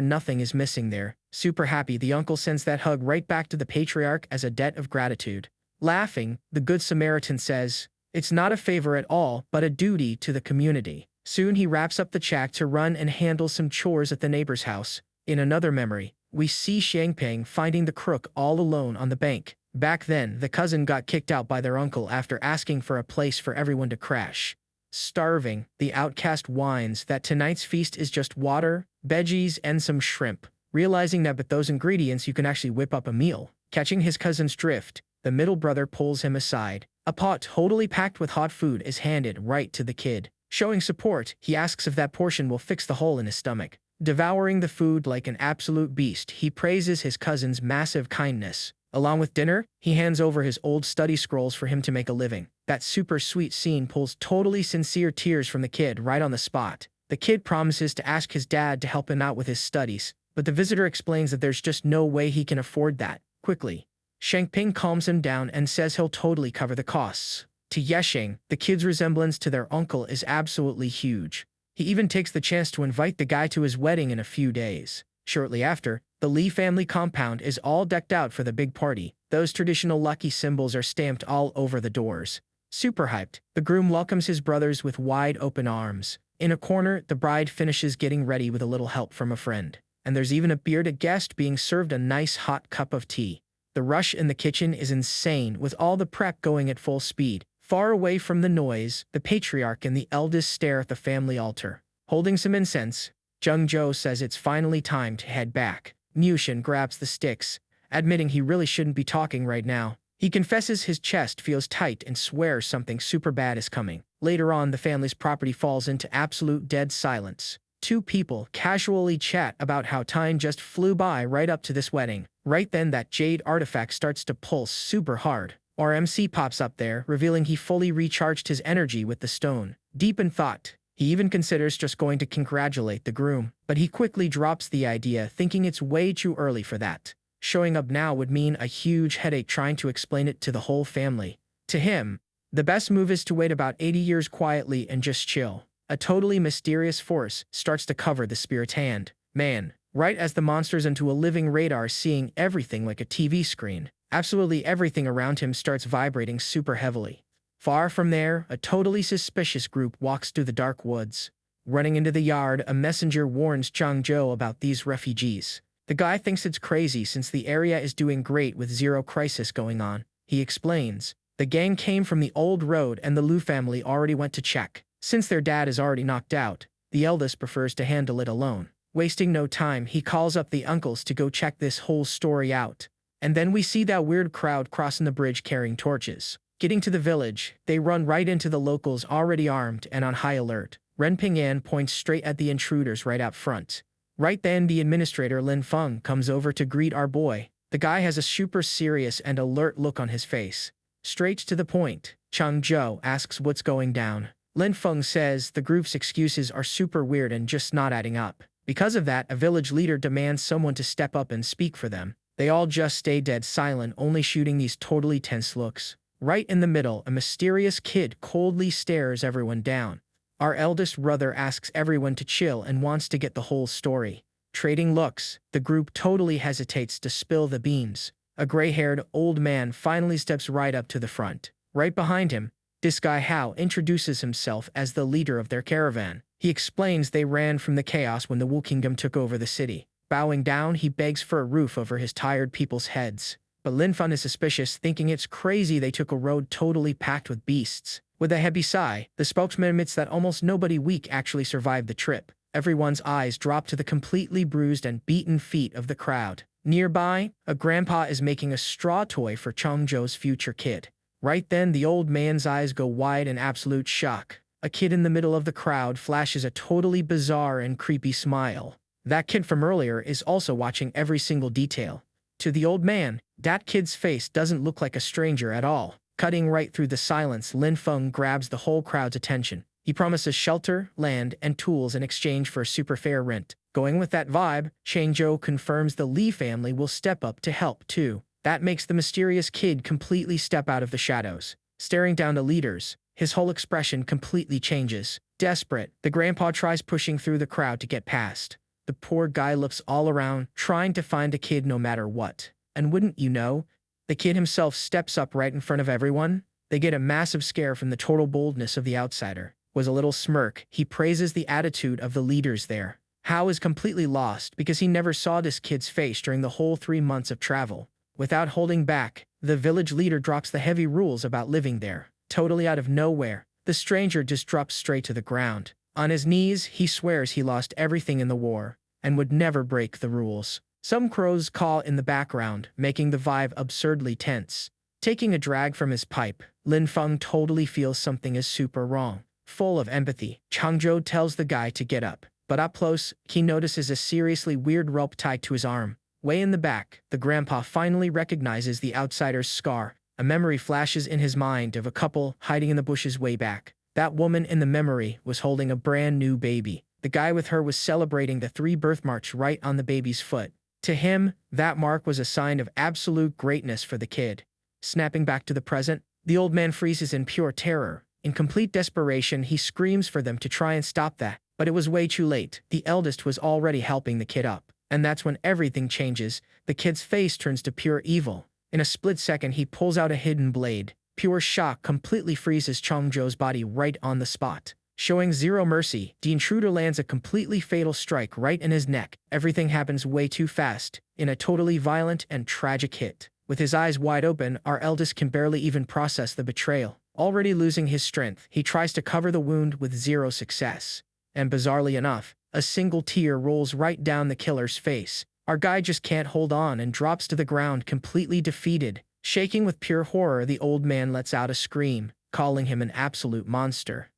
nothing is missing there. Super happy, the uncle sends that hug right back to the patriarch as a debt of gratitude. Laughing, the Good Samaritan says, "It's not a favor at all, but a duty to the community." Soon he wraps up the check to run and handle some chores at the neighbor's house. In another memory, we see Xiangpeng finding the crook all alone on the bank. Back then, the cousin got kicked out by their uncle after asking for a place for everyone to crash. Starving, the outcast whines that tonight's feast is just water, veggies, and some shrimp. Realizing that with those ingredients you can actually whip up a meal. Catching his cousin's drift, the middle brother pulls him aside. A pot totally packed with hot food is handed right to the kid. Showing support, he asks if that portion will fix the hole in his stomach. Devouring the food like an absolute beast, he praises his cousin's massive kindness. Along with dinner, he hands over his old study scrolls for him to make a living. That super sweet scene pulls totally sincere tears from the kid right on the spot. The kid promises to ask his dad to help him out with his studies, but the visitor explains that there's just no way he can afford that. Quickly, Shangping calms him down and says he'll totally cover the costs. To Yesheng, the kid's resemblance to their uncle is absolutely huge. He even takes the chance to invite the guy to his wedding in a few days. Shortly after, the Li family compound is all decked out for the big party. Those traditional lucky symbols are stamped all over the doors. Super hyped, the groom welcomes his brothers with wide open arms. In a corner, the bride finishes getting ready with a little help from a friend. And there's even a bearded guest being served a nice hot cup of tea. The rush in the kitchen is insane, with all the prep going at full speed. Far away from the noise, the patriarch and the eldest stare at the family altar. Holding some incense, Jung-jo says it's finally time to head back. Mushin grabs the sticks, admitting he really shouldn't be talking right now. He confesses his chest feels tight and swears something super bad is coming. Later on, the family's property falls into absolute dead silence. Two people casually chat about how time just flew by right up to this wedding. Right then, that jade artifact starts to pulse super hard. Our MC pops up there, revealing he fully recharged his energy with the stone. Deep in thought, he even considers just going to congratulate the groom, but he quickly drops the idea, thinking it's way too early for that. Showing up now would mean a huge headache trying to explain it to the whole family. To him, the best move is to wait about 80 years quietly and just chill. A totally mysterious force starts to cover the spirit's hand. Man, right as the monster's into a living radar, seeing everything like a TV screen. Absolutely everything around him starts vibrating super heavily. Far from there, a totally suspicious group walks through the dark woods. Running into the yard, a messenger warns Jung-jo about these refugees. The guy thinks it's crazy since the area is doing great with zero crisis going on. He explains, the gang came from the old road and the Liu family already went to check. Since their dad is already knocked out, the eldest prefers to handle it alone. Wasting no time, he calls up the uncles to go check this whole story out. And then we see that weird crowd crossing the bridge carrying torches. Getting to the village, they run right into the locals already armed and on high alert. Ren Ping'an points straight at the intruders right out front. Right then, the administrator Lin Feng comes over to greet our boy. The guy has a super serious and alert look on his face. Straight to the point, Jung-jo asks what's going down. Lin Feng says the group's excuses are super weird and just not adding up. Because of that, a village leader demands someone to step up and speak for them. They all just stay dead silent, only shooting these totally tense looks. Right in the middle, a mysterious kid coldly stares everyone down. Our eldest brother asks everyone to chill and wants to get the whole story. Trading looks, the group totally hesitates to spill the beans. A gray-haired old man finally steps right up to the front. Right behind him, this guy Hao introduces himself as the leader of their caravan. He explains they ran from the chaos when the Wu Kingdom took over the city. Bowing down, he begs for a roof over his tired people's heads. But Lin Feng is suspicious, thinking it's crazy they took a road totally packed with beasts. With a heavy sigh, the spokesman admits that almost nobody weak actually survived the trip. Everyone's eyes drop to the completely bruised and beaten feet of the crowd. Nearby, a grandpa is making a straw toy for Jung-jo's future kid. Right then, the old man's eyes go wide in absolute shock. A kid in the middle of the crowd flashes a totally bizarre and creepy smile. That kid from earlier is also watching every single detail. To the old man, that kid's face doesn't look like a stranger at all. Cutting right through the silence, Lin Feng grabs the whole crowd's attention. He promises shelter, land, and tools in exchange for a super fair rent. Going with that vibe, Shang-jo confirms the Li family will step up to help too. That makes the mysterious kid completely step out of the shadows. Staring down the leaders, his whole expression completely changes. Desperate, the grandpa tries pushing through the crowd to get past. The poor guy looks all around, trying to find the kid no matter what. And wouldn't you know, the kid himself steps up right in front of everyone. They get a massive scare from the total boldness of the outsider. With a little smirk, he praises the attitude of the leaders there. Hao is completely lost because he never saw this kid's face during the whole 3 months of travel. Without holding back, the village leader drops the heavy rules about living there. Totally out of nowhere, the stranger just drops straight to the ground. On his knees, he swears he lost everything in the war and would never break the rules. Some crows call in the background, making the vibe absurdly tense. Taking a drag from his pipe, Lin Feng totally feels something is super wrong. Full of empathy, Jung-jo tells the guy to get up. But up close, he notices a seriously weird rope tied to his arm. Way in the back, the grandpa finally recognizes the outsider's scar. A memory flashes in his mind of a couple hiding in the bushes way back. That woman in the memory was holding a brand new baby. The guy with her was celebrating the 3 birthmarks right on the baby's foot. To him, that mark was a sign of absolute greatness for the kid. Snapping back to the present, the old man freezes in pure terror. In complete desperation, he screams for them to try and stop that. But it was way too late. The eldest was already helping the kid up. And that's when everything changes. The kid's face turns to pure evil. In a split second, he pulls out a hidden blade. Pure shock completely freezes Jung-jo's body right on the spot. Showing zero mercy, the intruder lands a completely fatal strike right in his neck. Everything happens way too fast, in a totally violent and tragic hit. With his eyes wide open, our eldest can barely even process the betrayal. Already losing his strength, he tries to cover the wound with zero success. And bizarrely enough, a single tear rolls right down the killer's face. Our guy just can't hold on and drops to the ground completely defeated. Shaking with pure horror, the old man lets out a scream, calling him an absolute monster.